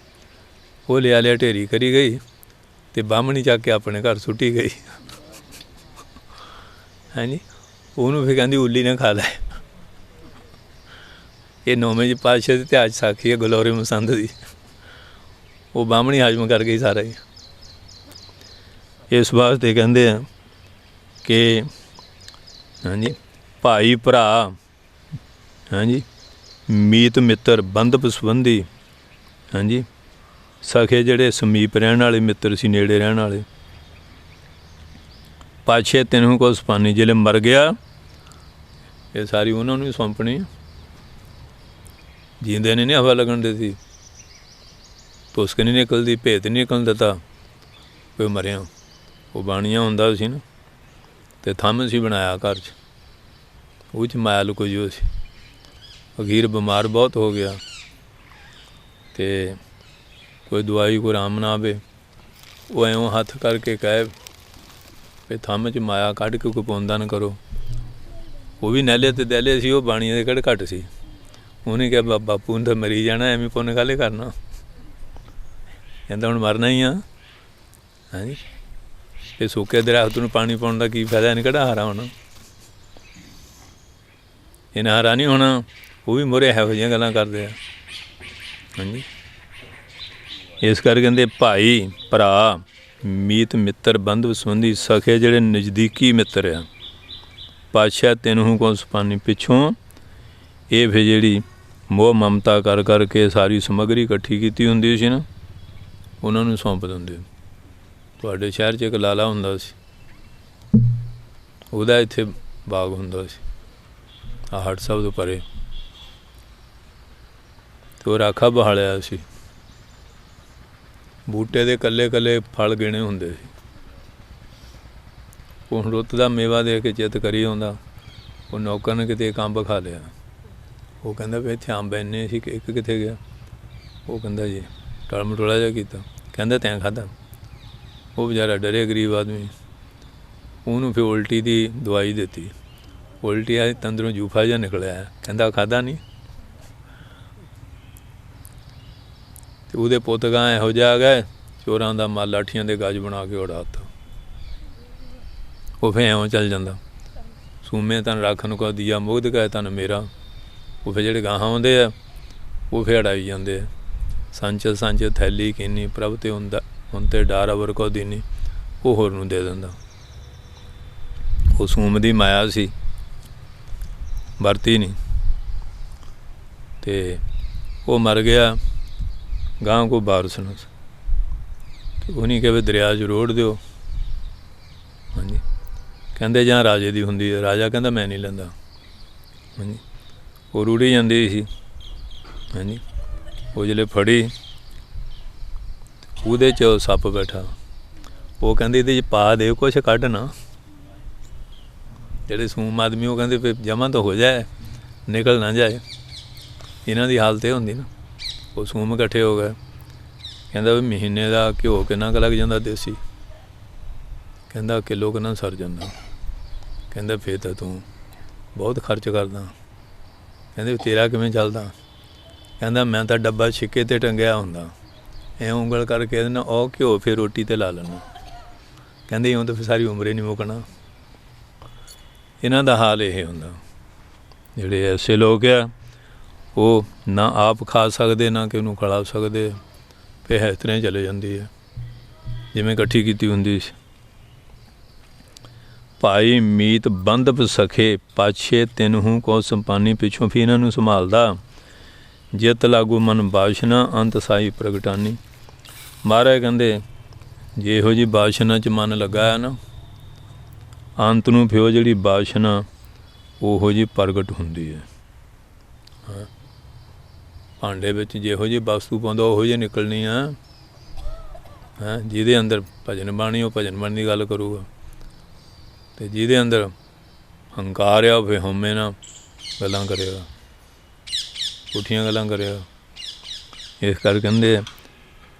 ਉਹ ਲਿਆ ਢੇਰੀ ਕਰੀ ਗਈ ਅਤੇ ਬਾਹਮਣੀ ਚੱਕ ਕੇ ਆਪਣੇ ਘਰ ਸੁੱਟੀ ਗਈ। ਹਾਂਜੀ, ਉਹਨੂੰ ਫਿਰ ਕਹਿੰਦੀ ਉੱਲੀ ਨਾ ਖਾ ਲੈ। ਇਹ 9ਵੇਂ ਪਾਤਸ਼ਾਹ ਦੇ ਇਤਿਹਾਸ ਸਾਖੀ ਹੈ ਗਲੋਰੇ ਮਸੰਦ ਦੀ। ਉਹ ਬਾਹਮਣੀ ਹਾਜ਼ਮ ਕਰ ਗਈ ਸਾਰਾ ਹੀ। ਇਸ ਵਾਸਤੇ ਕਹਿੰਦੇ ਆ ਕਿ ਹਾਂਜੀ ਭਾਈ ਭਰਾ, ਹਾਂਜੀ ਮੀਤ ਮਿੱਤਰ ਬੰਧਪ ਸੰਬੰਧੀ, ਹਾਂਜੀ ਸਖੇ ਜਿਹੜੇ ਸਮੀਪ ਰਹਿਣ ਵਾਲੇ ਮਿੱਤਰ ਸੀ, ਨੇੜੇ ਰਹਿਣ ਵਾਲੇ। ਪਾਛੇ ਤੈਨੂੰ ਕੋ ਸਪਾਨੀ, ਜਿਹੜੇ ਮਰ ਗਿਆ ਇਹ ਸਾਰੀ ਉਹਨਾਂ ਨੂੰ ਵੀ ਸੌਂਪਣੀ। ਜੀਂਦੇ ਨੇ ਨਹੀਂ ਹਵਾ ਲੱਗਣ ਦਿੱਤੀ, ਧੁਸਕ ਨਹੀਂ ਨਿਕਲਦੀ, ਭੇਤ ਨਹੀਂ ਨਿਕਲਣ ਦਿੱਤਾ ਕੋਈ ਮਰਿਆ। ਉਹ ਬਾਣੀਆਂ ਹੁੰਦਾ ਸੀ ਨਾ, ਅਤੇ ਥੰਮ ਸੀ ਬਣਾਇਆ ਘਰ 'ਚ, ਉਹ 'ਚ ਮਾਇਆ ਲੁਕੋਈ ਹੋਈ ਸੀ। ਅਖੀਰ ਬਿਮਾਰ ਬਹੁਤ ਹੋ ਗਿਆ, ਅਤੇ ਕੋਈ ਦਵਾਈ ਕੋਈ ਆਰਾਮ ਨਾ ਆਵੇ, ਉਹ ਐਂ ਹੱਥ ਕਰਕੇ ਕਹੇ ਵੀ ਥੰਮ 'ਚ ਮਾਇਆ ਕੱਢ ਕੇ ਕੋਈ ਪੁੰਨ ਦਾਨ ਕਰੋ। ਉਹ ਵੀ ਨਹਿਲੇ ਅਤੇ ਦਹਿਲੇ ਸੀ, ਉਹ ਬਾਣੀਆਂ ਦੇ ਕਿਹੜੇ ਘੱਟ ਸੀ। ਉਹਨੇ ਕਿਹਾ ਬਾਪੂ ਨੂੰ ਤਾਂ ਮਰੀ ਜਾਣਾ, ਐਵੇਂ ਪੁੰਨ ਕਾਹਲੇ ਕਰਨਾ, ਕਹਿੰਦਾ ਹੁਣ ਮਰਨਾ ਹੀ ਆ। ਹਾਂਜੀ, ਇਹ ਸੁੱਕੇ ਦਰੱਖਤ ਨੂੰ ਪਾਣੀ ਪਾਉਣ ਦਾ ਕੀ ਫਾਇਦਾ, ਇਹਨੇ ਕਿਹੜਾ ਹਰਾ ਹੋਣਾ, ਇਹਨੇ ਹਰਾ ਨਹੀਂ ਹੋਣਾ। ਉਹ ਵੀ ਮੋਰੇ ਇਹੋ ਜਿਹੀਆਂ ਗੱਲਾਂ ਕਰਦੇ ਆ। ਹਾਂਜੀ, ਇਸ ਕਰਕੇ ਕਹਿੰਦੇ ਭਾਈ ਭਰਾ ਮੀਤ ਮਿੱਤਰ ਬੰਧੂ ਸੰਬੰਧੀ ਸਖੇ ਜਿਹੜੇ ਨਜ਼ਦੀਕੀ ਮਿੱਤਰ ਆ। ਪਾਤਸ਼ਾਹ ਤੈਨੂੰ ਕੋ ਸਪਾਨੀ, ਪਿੱਛੋਂ ਇਹ ਫਿਰ ਜਿਹੜੀ ਮੋਹ ਮਮਤਾ ਕਰ ਕਰਕੇ ਸਾਰੀ ਸਮੱਗਰੀ ਇਕੱਠੀ ਕੀਤੀ ਹੁੰਦੀ ਸੀ ਨਾ, ਉਹਨਾਂ ਨੂੰ ਸੌਂਪ ਦਿੰਦੇ। ਤੁਹਾਡੇ ਸ਼ਹਿਰ 'ਚ ਇੱਕ ਲਾਲਾ ਹੁੰਦਾ ਸੀ, ਉਹਦਾ ਇੱਥੇ ਬਾਗ ਹੁੰਦਾ ਸੀ ਆਹੜ ਸਾਹਿਬ ਤੋਂ ਪਰੇ, ਅਤੇ ਉਹ ਰਾਖਾ ਬਹਾਲਿਆ ਸੀ। ਬੂਟੇ ਦੇ ਇਕੱਲੇ ਇਕੱਲੇ ਫਲ ਗਿਣੇ ਹੁੰਦੇ ਸੀ। ਉਹ ਰੁੱਤ ਦਾ ਮੇਵਾ ਦੇ ਕੇ ਚਿੱਤ ਕਰੀ ਆਉਂਦਾ। ਉਹ ਨੌਕਰ ਨੇ ਕਿਤੇ ਇੱਕ ਅੰਬ ਖਾ ਲਿਆ। ਉਹ ਕਹਿੰਦਾ ਵੀ ਇੱਥੇ ਅੰਬ ਇੰਨੇ ਸੀ ਕਿ ਇੱਕ ਕਿੱਥੇ ਗਿਆ। ਉਹ ਕਹਿੰਦਾ ਜੀ ਟਲ ਮਟੋਲਾ ਜਿਹਾ ਕੀਤਾ। ਕਹਿੰਦਾ ਤੈਂ ਖਾਧਾ। ਉਹ ਵਿਚਾਰਾ ਡਰੇ, ਗਰੀਬ ਆਦਮੀ। ਉਹਨੂੰ ਫਿਰ ਉਲਟੀ ਦੀ ਦਵਾਈ ਦਿੱਤੀ। ਉਲਟੀ ਆਈ, ਤੰਦਰੋਂ ਜੂਫਾ ਜਿਹਾ ਨਿਕਲਿਆ। ਕਹਿੰਦਾ ਖਾਧਾ ਨਹੀਂ। ਅਤੇ ਉਹਦੇ ਪੁੱਤ ਗਾਂ ਇਹੋ ਜਿਹਾ ਆ ਗਏ, ਚੋਰਾਂ ਦਾ ਮਾਲ ਲਾਠੀਆਂ ਦੇ ਗੱਜ ਬਣਾ ਕੇ ਉਡਾ ਤਾ। ਉਹ ਫਿਰ ਐਵੇਂ ਚੱਲ ਜਾਂਦਾ। ਸੂਮੇ ਤਨ ਰੱਖਣ ਕੋ ਦੀਆ ਮੁਗਧ ਕਹੇ ਤਨ ਮੇਰਾ। ਉਹ ਫਿਰ ਜਿਹੜੇ ਗਾਹਾਂ ਆਉਂਦੇ ਆ, ਉਹ ਫਿਰ ਅੜਾਈ ਜਾਂਦੇ ਆ। ਸੰਚ ਸੰਚ ਥੈਲੀ ਕੀਨੀ ਪ੍ਰਭ ਤੇ ਹੁੰਦਾ, ਹੁਣ ਤੇ ਡਾਰ ਅਵਰ ਕੋ ਦੀਨੀ। ਉਹ ਹੋਰ ਨੂੰ ਦੇ ਦਿੰਦਾ। ਉਹ ਸੂਮ ਦੀ ਮਾਇਆ ਸੀ, ਵਰਤੀ ਨਹੀਂ। ਅਤੇ ਉਹ ਮਰ ਗਿਆ। ਗਾਂ ਕੋ ਵਾਰਸ ਨਾ। ਉਹਨੇ ਕਿਹਾ ਵੀ ਦਰਿਆ 'ਚ ਰੋੜ ਦਿਓ। ਹਾਂਜੀ, ਕਹਿੰਦੇ ਜਾਂ ਰਾਜੇ ਦੀ ਹੁੰਦੀ ਹੈ। ਰਾਜਾ ਕਹਿੰਦਾ ਮੈਂ ਨਹੀਂ ਲੈਂਦਾ। ਹਾਂਜੀ, ਉਹ ਰੂੜੀ ਜਾਂਦੀ ਸੀ। ਹਾਂਜੀ, ਉਹ ਜਿਹੜੇ ਫੜੀ, ਉਹਦੇ 'ਚ ਸੱਪ ਬੈਠਾ। ਉਹ ਕਹਿੰਦੇ ਇਹਦੇ 'ਚ ਪਾ ਦੇ ਕੁਛ ਕੱਢ ਨਾ। ਜਿਹੜੇ ਸੂਮ ਆਦਮੀ ਉਹ ਕਹਿੰਦੇ ਵੀ ਜਮ੍ਹਾਂ ਤਾਂ ਹੋ ਜਾਏ, ਨਿਕਲ ਨਾ ਜਾਏ। ਇਹਨਾਂ ਦੀ ਹਾਲਤ ਇਹ ਹੁੰਦੀ ਨਾ। ਉਹ ਸੂਮ ਇਕੱਠੇ ਹੋ ਗਏ। ਕਹਿੰਦਾ ਵੀ ਮਹੀਨੇ ਦਾ ਘਿਓ ਕਿੰਨਾ ਕੁ ਲੱਗ ਜਾਂਦਾ ਦੇਸੀ। ਕਹਿੰਦਾ ਕਿਲੋ ਕਿੰਨਾ ਸਰ ਜਾਂਦਾ। ਕਹਿੰਦਾ ਫਿਰ ਤਾਂ ਤੂੰ ਬਹੁਤ ਖਰਚ ਕਰਦਾ। ਕਹਿੰਦੇ ਤੇਰਾ ਕਿਵੇਂ ਚੱਲਦਾ। ਕਹਿੰਦਾ ਮੈਂ ਤਾਂ ਡੱਬਾ ਛਿੱਕੇ 'ਤੇ ਟੰਗਿਆ ਹੁੰਦਾ, ਐਂ ਉਂਗਲ ਕਰਕੇ ਇਹਦੇ ਨਾਲ ਉਹ ਘਿਓ ਫਿਰ ਰੋਟੀ 'ਤੇ ਲਾ ਲੈਣਾ। ਕਹਿੰਦੇ ਇਉਂ ਤਾਂ ਫਿਰ ਸਾਰੀ ਉਮਰ ਹੀ ਨਹੀਂ ਮੁੱਕਣਾ। ਇਹਨਾਂ ਦਾ ਹਾਲ ਇਹ ਹੁੰਦਾ। ਜਿਹੜੇ ਐਸੇ ਲੋਕ ਆ, ਉਹ ਨਾ ਆਪ ਖਾ ਸਕਦੇ, ਨਾ ਕਿ ਉਹਨੂੰ ਖਿਲਾ ਸਕਦੇ। ਫਿਰ ਇਸ ਤਰ੍ਹਾਂ ਹੀ ਚਲੇ ਜਾਂਦੀ ਹੈ ਜਿਵੇਂ ਇਕੱਠੀ ਕੀਤੀ ਹੁੰਦੀ ਸੀ। ਭਾਈ ਮੀਤ ਬੰਧਪ ਸਖੇ ਪਾਛੇ ਤੈਨੂੰ ਕੋ ਸੰਪਾਨੀ, ਪਿੱਛੋਂ ਫਿਰ ਇਹਨਾਂ ਨੂੰ ਸੰਭਾਲਦਾ। ਜਿਤ ਲਾਗੂ ਮਨ ਬਾਸ਼ਨਾ ਅੰਤ ਸਾਈ ਪ੍ਰਗਟਾਨੀ। ਮਹਾਰਾਜ ਕਹਿੰਦੇ ਜੇ ਇਹੋ ਜਿਹੀ ਬਾਸ਼ਨਾ 'ਚ ਮਨ ਲੱਗਾ ਹੈ ਨਾ, ਅੰਤ ਨੂੰ ਫਿਰ ਉਹ ਜਿਹੜੀ ਬਾਸ਼ਨਾ ਉਹੋ ਜਿਹੀ ਪ੍ਰਗਟ ਹੁੰਦੀ ਹੈ। ਹਾਂ, ਭਾਂਡੇ ਵਿੱਚ ਜਿਹੋ ਜਿਹੀ ਵਸਤੂ ਪਾਉਂਦਾ ਉਹੋ ਜਿਹੀ ਨਿਕਲਣੀ ਆ। ਹੈਂ, ਜਿਹਦੇ ਅੰਦਰ ਭਜਨ ਬਾਣੀ ਉਹ ਭਜਨ ਬਾਣੀ ਦੀ ਗੱਲ ਕਰੂਗਾ, ਅਤੇ ਜਿਹਦੇ ਅੰਦਰ ਹੰਕਾਰ ਆ ਉਹ ਫਿਰ ਹਉਮੈ ਨਾਲ ਗੱਲਾਂ ਕਰੇਗਾ, ਪੁੱਠੀਆਂ ਗੱਲਾਂ ਕਰੇਗਾ। ਇਸ ਕਰਕੇ ਕਹਿੰਦੇ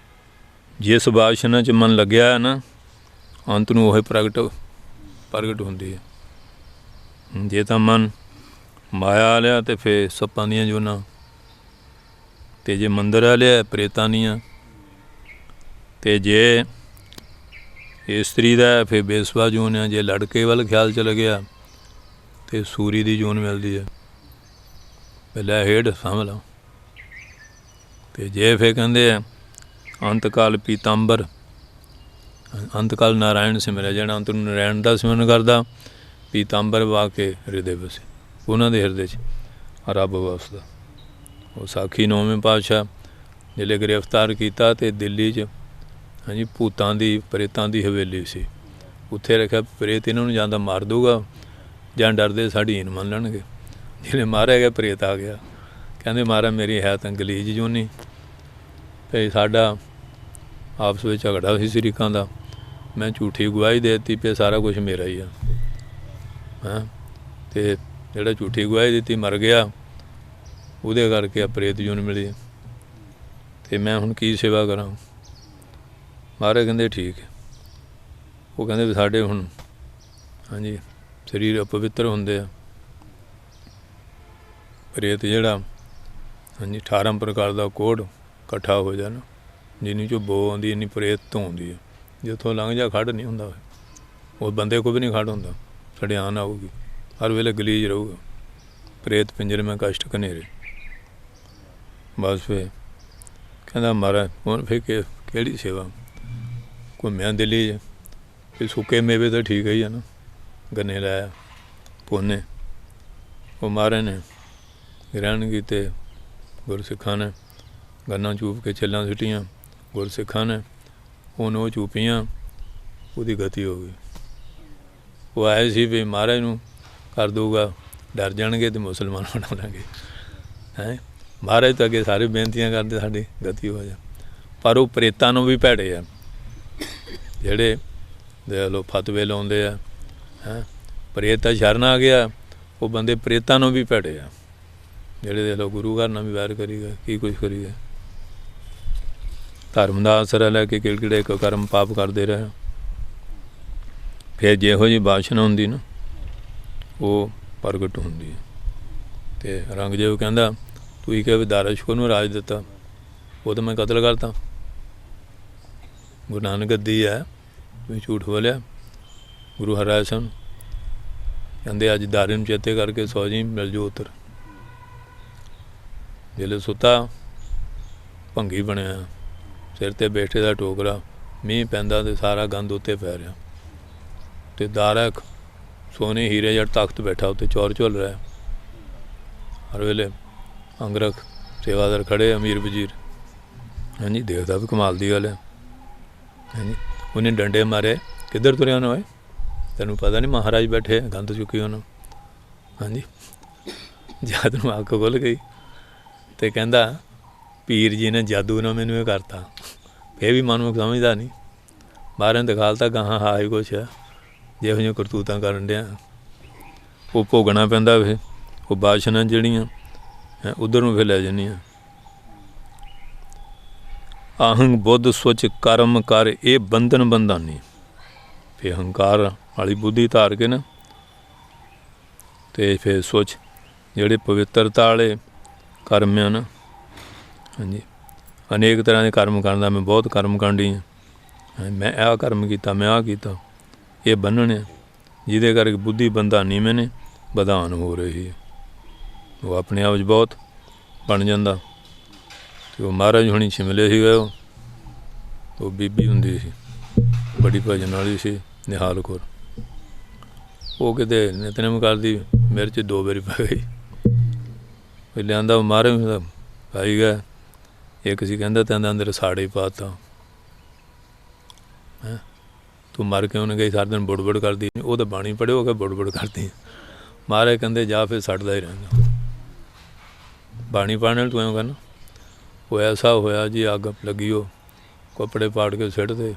ਜਿਸ ਬਾਸ਼ਨਾ 'ਚ ਮਨ ਲੱਗਿਆ ਹੈ ਨਾ, ਅੰਤ ਨੂੰ ਉਹ ਪ੍ਰਗਟ ਹੁੰਦੀ ਹੈ। ਜੇ ਤਾਂ ਮਨ ਮਾਇਆ ਲਿਆ ਤੇ ਫਿਰ ਸੱਪਾਂ ਦੀਆਂ ਜੂਨਾਂ, ਤੇ ਜੇ ਮੰਦਰ ਆ ਲਿਆ ਪ੍ਰੇਤਾਂ ਦੀਆਂ, ਤੇ ਜੇ ਇਸਤਰੀ ਦਾ ਫਿਰ ਬੇਸਵਾ ਜੂਨ ਆ। ਜੇ ਲੜਕੇ ਵੱਲ ਖਿਆਲ ਚਲ ਗਿਆ ਤੇ ਸੂਰੀ ਦੀ ਜੂਨ ਮਿਲਦੀ ਹੈ, ਪਹਿਲਾਂ ਹੇਠ ਸਮਝ ਲਓ। ਤੇ ਜੇ ਫਿਰ ਕਹਿੰਦੇ ਆ ਅੰਤਕਾਲ ਪੀਤਾੰਬਰ, ਅੰਤਕਾਲ ਨਾਰਾਇਣ ਸਿਮਰਿਆ, ਜਿਹੜਾ ਅੰਤ ਨੂੰ ਨਾਰਾਇਣ ਦਾ ਸਿਮਰਨ ਕਰਦਾ, ਪੀਤਾੰਬਰ ਵਾ ਕੇ ਹਿਰਦੇ ਵਸੇ, ਉਹਨਾਂ ਦੇ ਹਿਰਦੇ 'ਚ ਰੱਬ ਵਸਦਾ। ਉਹ ਸਾਖੀ 9ਵੇਂ ਪਾਤਸ਼ਾਹ ਜਿਹੜੇ ਗ੍ਰਿਫਤਾਰ ਕੀਤਾ ਤੇ ਦਿੱਲੀ 'ਚ ਹਾਂਜੀ ਭੂਤਾਂ ਦੀ ਪ੍ਰੇਤਾਂ ਦੀ ਹਵੇਲੀ ਸੀ, ਉੱਥੇ ਰੱਖਿਆ। ਪ੍ਰੇਤ ਇਹਨਾਂ ਨੂੰ ਜਾਂ ਤਾਂ ਮਾਰ ਦੂਗਾ ਜਾਂ ਡਰਦੇ ਸਾਡੀ ਹੀਨ ਮੰਨ ਲੈਣਗੇ। ਜਿਹੜੇ ਮਾਰਿਆ ਗਿਆ ਪ੍ਰੇਤ ਆ ਗਿਆ, ਕਹਿੰਦੇ ਮਹਾਰਾਜ ਮੇਰੀ ਹੈ ਤਾਂ ਗਲੀਜ ਜੂਨੀ, ਅਤੇ ਸਾਡਾ ਆਪਸ ਵਿੱਚ ਝਗੜਾ ਸੀ ਸ਼ਰੀਕਾਂ ਦਾ, ਮੈਂ ਝੂਠੀ ਗਵਾਹੀ ਦੇ ਦਿੱਤੀ ਵੀ ਸਾਰਾ ਕੁਛ ਮੇਰਾ ਹੀ ਆ। ਅਤੇ ਜਿਹੜਾ ਝੂਠੀ ਗਵਾਹੀ ਦਿੱਤੀ ਮਰ ਗਿਆ, ਉਹਦੇ ਕਰਕੇ ਪ੍ਰੇਤ ਜੂਨ ਮਿਲੀ। ਅਤੇ ਮੈਂ ਹੁਣ ਕੀ ਸੇਵਾ ਕਰਾਂ? ਮਹਾਰਾਜ ਕਹਿੰਦੇ ਠੀਕ ਹੈ। ਉਹ ਕਹਿੰਦੇ ਵੀ ਸਾਡੇ ਹੁਣ ਹਾਂਜੀ ਸਰੀਰ ਅਪਵਿੱਤਰ ਹੁੰਦੇ ਆ, ਪ੍ਰੇਤ ਜਿਹੜਾ ਹਾਂਜੀ 18 ਪ੍ਰਕਾਰ ਦਾ ਕੋੜ ਇਕੱਠਾ ਹੋ ਜਾਣਾ, ਜਿੰਨੀ 'ਚੋਂ ਬੋ ਆਉਂਦੀ ਇੰਨੀ ਪ੍ਰੇਤ ਤੋਂ ਆਉਂਦੀ ਹੈ। ਜਿੱਥੋਂ ਲੰਘ ਜਾ ਖੜ੍ਹ ਨਹੀਂ ਹੁੰਦਾ, ਉਹ ਬੰਦੇ ਕੋਲ ਵੀ ਨਹੀਂ ਖੜ੍ਹ ਹੁੰਦਾ, ਸੜਿਆਨ ਆਊਗੀ, ਹਰ ਵੇਲੇ ਗਲੀਜ ਰਹੂਗਾ। ਪ੍ਰੇਤ ਪਿੰਜਰ ਮੈਂ ਕਸ਼ਟ ਘਨੇਰੇ। ਬਸ ਫਿਰ ਕਹਿੰਦਾ ਮਹਾਰਾਜ ਹੁਣ ਫਿਰ ਕਿਹੜੀ ਸੇਵਾ? ਘੁੰਮਿਆ ਦਿੱਲੀ 'ਚ, ਫਿਰ ਸੁੱਕੇ ਮੇਵੇ ਤਾਂ ਠੀਕ ਹੀ ਆ ਨਾ, ਗੰਨੇ ਲਾਇਆ ਪੋਨੇ। ਉਹ ਮਹਾਰਾਜ ਨੇ ਗ੍ਰਹਿਣ ਕੀਤੇ, ਗੁਰਸਿੱਖਾਂ ਨੇ ਗੰਨਾਂ ਚੂਪ ਕੇ ਛਿੱਲਾਂ ਸੁੱਟੀਆਂ, ਗੁਰਸਿੱਖਾਂ ਨੇ ਉਹਨੂੰ ਉਹ ਚੂਪੀਆਂ, ਉਹਦੀ ਗਤੀ ਹੋ ਗਈ। ਉਹ ਆਏ ਸੀ ਵੀ ਮਹਾਰਾਜ ਨੂੰ ਕਰ ਦਊਗਾ, ਡਰ ਜਾਣਗੇ ਅਤੇ ਮੁਸਲਮਾਨ ਬਣਾ ਲਾਂਗੇ। ਮਹਾਰਾਜ ਤਾਂ ਅੱਗੇ ਸਾਰੇ ਬੇਨਤੀਆਂ ਕਰਦੇ ਸਾਡੀ ਗਤੀ ਹੋ ਜਾ, ਪਰ ਉਹ ਪ੍ਰੇਤਾਂ ਨੂੰ ਵੀ ਭੈੜੇ ਆ, ਜਿਹੜੇ ਦੇਖ ਲਓ ਫਤਵੇ ਲਾਉਂਦੇ ਆ। ਪ੍ਰੇਤ ਤਾਂ ਸ਼ਰਨ ਆ ਗਿਆ, ਉਹ ਬੰਦੇ ਪ੍ਰੇਤਾਂ ਨੂੰ ਵੀ ਭੈੜੇ ਆ, ਜਿਹੜੇ ਦੇਖ ਲਓ ਗੁਰੂ ਘਰ ਨਾਲ ਵੀ ਵੈਰ ਕਰੀ ਗਏ, ਕੀ ਕੁਛ ਕਰੀ ਗਏ। ਧਰਮ ਦਾ ਆਸਰਾ ਲੈ ਕੇ ਕਿਹੜੇ ਇੱਕ ਕਰਮ ਪਾਪ ਕਰਦੇ ਰਹੇ। ਫਿਰ ਜਿਹੋ ਜਿਹੀ ਬਾਸ਼ਨਾ ਹੁੰਦੀ ਨਾ, ਉਹ ਪ੍ਰਗਟ ਹੁੰਦੀ ਹੈ। ਅਤੇ ਔਰੰਗਜ਼ੇਬ ਕਹਿੰਦਾ ਤੁਸੀਂ ਕਿਹਾ ਵੀ ਦਾਰਾਸ਼ਕੋਹ ਨੂੰ ਰਾਜ ਦਿੱਤਾ, ਉਹ ਤਾਂ ਮੈਂ ਕਤਲ ਕਰਤਾ। ਗੁਰੂ ਨਾਨਕ ਗੱਦੀ ਹੈ, ਤੁਸੀਂ ਝੂਠ ਬੋਲਿਆ। ਗੁਰੂ ਹਰਿਰਾਏ ਸਾਹਿਬ ਕਹਿੰਦੇ ਅੱਜ ਦਾਰੇ ਨੂੰ ਚੇਤੇ ਕਰਕੇ ਸੌ ਜੀ ਮਿਲ ਜਾਓ ਉੱਤਰ। ਜਿਹੜੇ ਸੁੱਤਾ ਭੰਗੀ ਬਣਿਆ, ਸਿਰ 'ਤੇ ਬੈਠੇ ਦਾ ਟੋਕਰਾ, ਮੀਂਹ ਪੈਂਦਾ ਅਤੇ ਸਾਰਾ ਗੰਦ ਉੱਤੇ ਪੈ ਰਿਹਾ, ਅਤੇ ਦਾਰਾ ਸੋਨੇ ਹੀਰੇ ਜਿਹੜਾ ਤਖਤ ਬੈਠਾ ਉੱਤੇ ਚੌਰ ਝੁੱਲ ਰਿਹਾ। ਹਰ ਵੇਲੇ ਅੰਗਰਖ ਸੇਵਾਦਾਰ ਖੜ੍ਹੇ, ਅਮੀਰ ਵਜ਼ੀਰ ਹਾਂਜੀ ਦੇਖਦਾ ਵੀ ਕਮਾਲ ਦੀ ਗੱਲ ਹੈ। ਹਾਂਜੀ ਉਹਨੇ ਡੰਡੇ ਮਾਰੇ, ਕਿੱਧਰ ਤੁਰਿਆ ਨਾ ਹੋਏ, ਤੈਨੂੰ ਪਤਾ ਨਹੀਂ ਮਹਾਰਾਜ ਬੈਠੇ, ਗੰਦ ਚੁੱਕੀ ਉਹਨੂੰ। ਹਾਂਜੀ ਜਦ ਨੂੰ ਅੱਖ ਖੁੱਲ੍ਹ ਗਈ ਅਤੇ ਕਹਿੰਦਾ ਪੀਰ ਜੀ ਨੇ ਜਾਦੂ ਨਾਲ ਮੈਨੂੰ ਇਹ ਕਰਤਾ। ਫਿਰ ਵੀ ਮਨ ਨੂੰ ਸਮਝਦਾ ਨਹੀਂ, ਬਾਹਰਾਂ ਦਿਖਾਲਤਾ ਗਾਹਾਂ ਹਾਂ ਹੀ ਕੁਛ ਹੈ, ਜਿਹੋ ਜਿਹੀਆਂ ਕਰਤੂਤਾਂ ਕਰਨ ਡਿਆ ਉਹ ਭੋਗਣਾ ਪੈਂਦਾ। ਫਿਰ ਉਹ ਬਾਸ਼ਨਾਂ ਜਿਹੜੀਆਂ ਉੱਧਰ ਨੂੰ ਫਿਰ ਲੈ ਜਾਂਦੀਆਂ। ਅਹੰਗ ਬੁੱਧ ਸੋਚ ਕਰਮ ਕਰ, ਇਹ ਬੰਧਨ ਬੰਧਾਨੀ। ਫਿਰ ਹੰਕਾਰ ਵਾਲੀ ਬੁੱਧੀ ਧਾਰ ਕੇ ਨਾ, ਅਤੇ ਫਿਰ ਸੋਚ ਜਿਹੜੇ ਪਵਿੱਤਰਤਾ ਵਾਲੇ ਕਰਮ ਆ ਨਾ, ਹਾਂਜੀ ਅਨੇਕ ਤਰ੍ਹਾਂ ਦੇ ਕਰਮ ਕਰਦਾ। ਮੈਂ ਬਹੁਤ ਕਰਮ ਕਾਂਢੀ ਹਾਂ, ਮੈਂ ਆਹ ਕਰਮ ਕੀਤਾ, ਮੈਂ ਆਹ ਕੀਤਾ, ਇਹ ਬੰਨ੍ਹਣ ਆ, ਜਿਹਦੇ ਕਰਕੇ ਬੁੱਧੀ ਬੰਧਾਨੀ ਮੈਨੇ ਵਧਾਨ ਹੋ ਰਹੀ ਹੈ। ਉਹ ਆਪਣੇ ਆਪ 'ਚ ਬਹੁਤ ਬਣ ਜਾਂਦਾ। ਅਤੇ ਉਹ ਮਹਾਰਾਜ ਹੁਣੀ ਸ਼ਿਮਲੇ ਸੀ ਗਏ, ਉਹ ਬੀਬੀ ਹੁੰਦੀ ਸੀ, ਬੜੀ ਭਜਨ ਵਾਲੀ ਸੀ, ਨਿਹਾਲ ਕੌਰ। ਉਹ ਕਿਤੇ ਨਿਤਨੇਮ ਕਰਦੀ, ਮੇਰੇ 'ਚ 2 ਵਾਰੀ ਪੈ ਗਈ। ਕੋਈ ਲਿਆਂਦਾ ਮਹਾਰਾਜ ਪਾਈ ਗਿਆ। ਇੱਕ ਸੀ ਕਹਿੰਦਾ ਤੈਨੂੰ ਅੰਦਰ ਸਾੜੇ ਪਾ ਤਾ, ਤੂੰ ਮਰ ਕੇ ਉਹਨੇ ਗਈ, ਸਾਰਾ ਦਿਨ ਬੁੜ ਕਰਦੀ। ਉਹ ਤਾਂ ਬਾਣੀ ਪੜ੍ਹੇ ਹੋ ਕੇ ਬੁੜ ਕਰਦੀ। ਮਹਾਰਾਜ ਕਹਿੰਦੇ ਜਾ ਫਿਰ ਸੜਦਾ ਹੀ ਰਹਿੰਦਾ, ਬਾਣੀ ਪੜ੍ਹਨ ਨਾਲ ਤੂੰ ਐਂ ਕਰਨਾ। ਉਹ ਐਸਾ ਹੋਇਆ ਜੀ, ਅੱਗ ਲੱਗੀ, ਉਹ ਕੱਪੜੇ ਪਾੜ ਕੇ ਸਿੱਟਦੇ,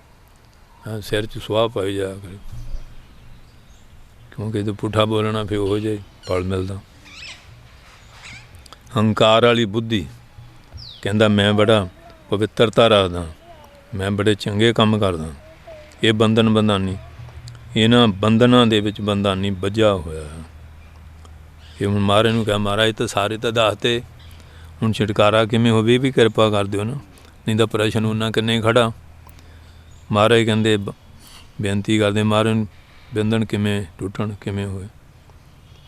ਸਿਰ 'ਚ ਸੁਆਹ ਪਾਈ ਜਾ ਕੇ, ਕਿਉਂਕਿ ਜੇ ਪੁੱਠਾ ਬੋਲਣਾ ਫਿਰ ਉਹੋ ਜਿਹਾ ਫਲ ਮਿਲਦਾ। ਹੰਕਾਰ ਵਾਲੀ ਬੁੱਧੀ ਕਹਿੰਦਾ ਮੈਂ ਬੜਾ ਪਵਿੱਤਰਤਾ ਰੱਖਦਾ, ਮੈਂ ਬੜੇ ਚੰਗੇ ਕੰਮ ਕਰਦਾ, ਇਹ ਬੰਧਨ ਬੰਧਾਨੀ, ਇਹਨਾਂ ਬੰਧਨਾਂ ਦੇ ਵਿੱਚ ਬੰਧਾਨੀ ਬੱਝਾ ਹੋਇਆ ਹੈ। ਇਹ ਹੁਣ ਮਹਾਰਾਜ ਨੂੰ ਕਿਹਾ, ਮਹਾਰਾਜ ਤਾਂ ਸਾਰੇ ਤਾਂ ਦੱਸਤੇ, ਹੁਣ ਛੁਟਕਾਰਾ ਕਿਵੇਂ ਹੋਵੇ ਵੀ ਕਿਰਪਾ ਕਰ ਦਿਓ ਨਾ, ਨਹੀਂ ਤਾਂ ਪ੍ਰਸ਼ਨ ਉਹਨਾਂ ਕਿੰਨੇ ਖੜਾ। ਮਹਾਰਾਜ ਕਹਿੰਦੇ ਬੇਨਤੀ ਕਰਦੇ, ਮਹਾਰਾਜ ਨੂੰ ਬੰਧਨ ਕਿਵੇਂ ਟੁੱਟਣ, ਕਿਵੇਂ ਹੋਏ।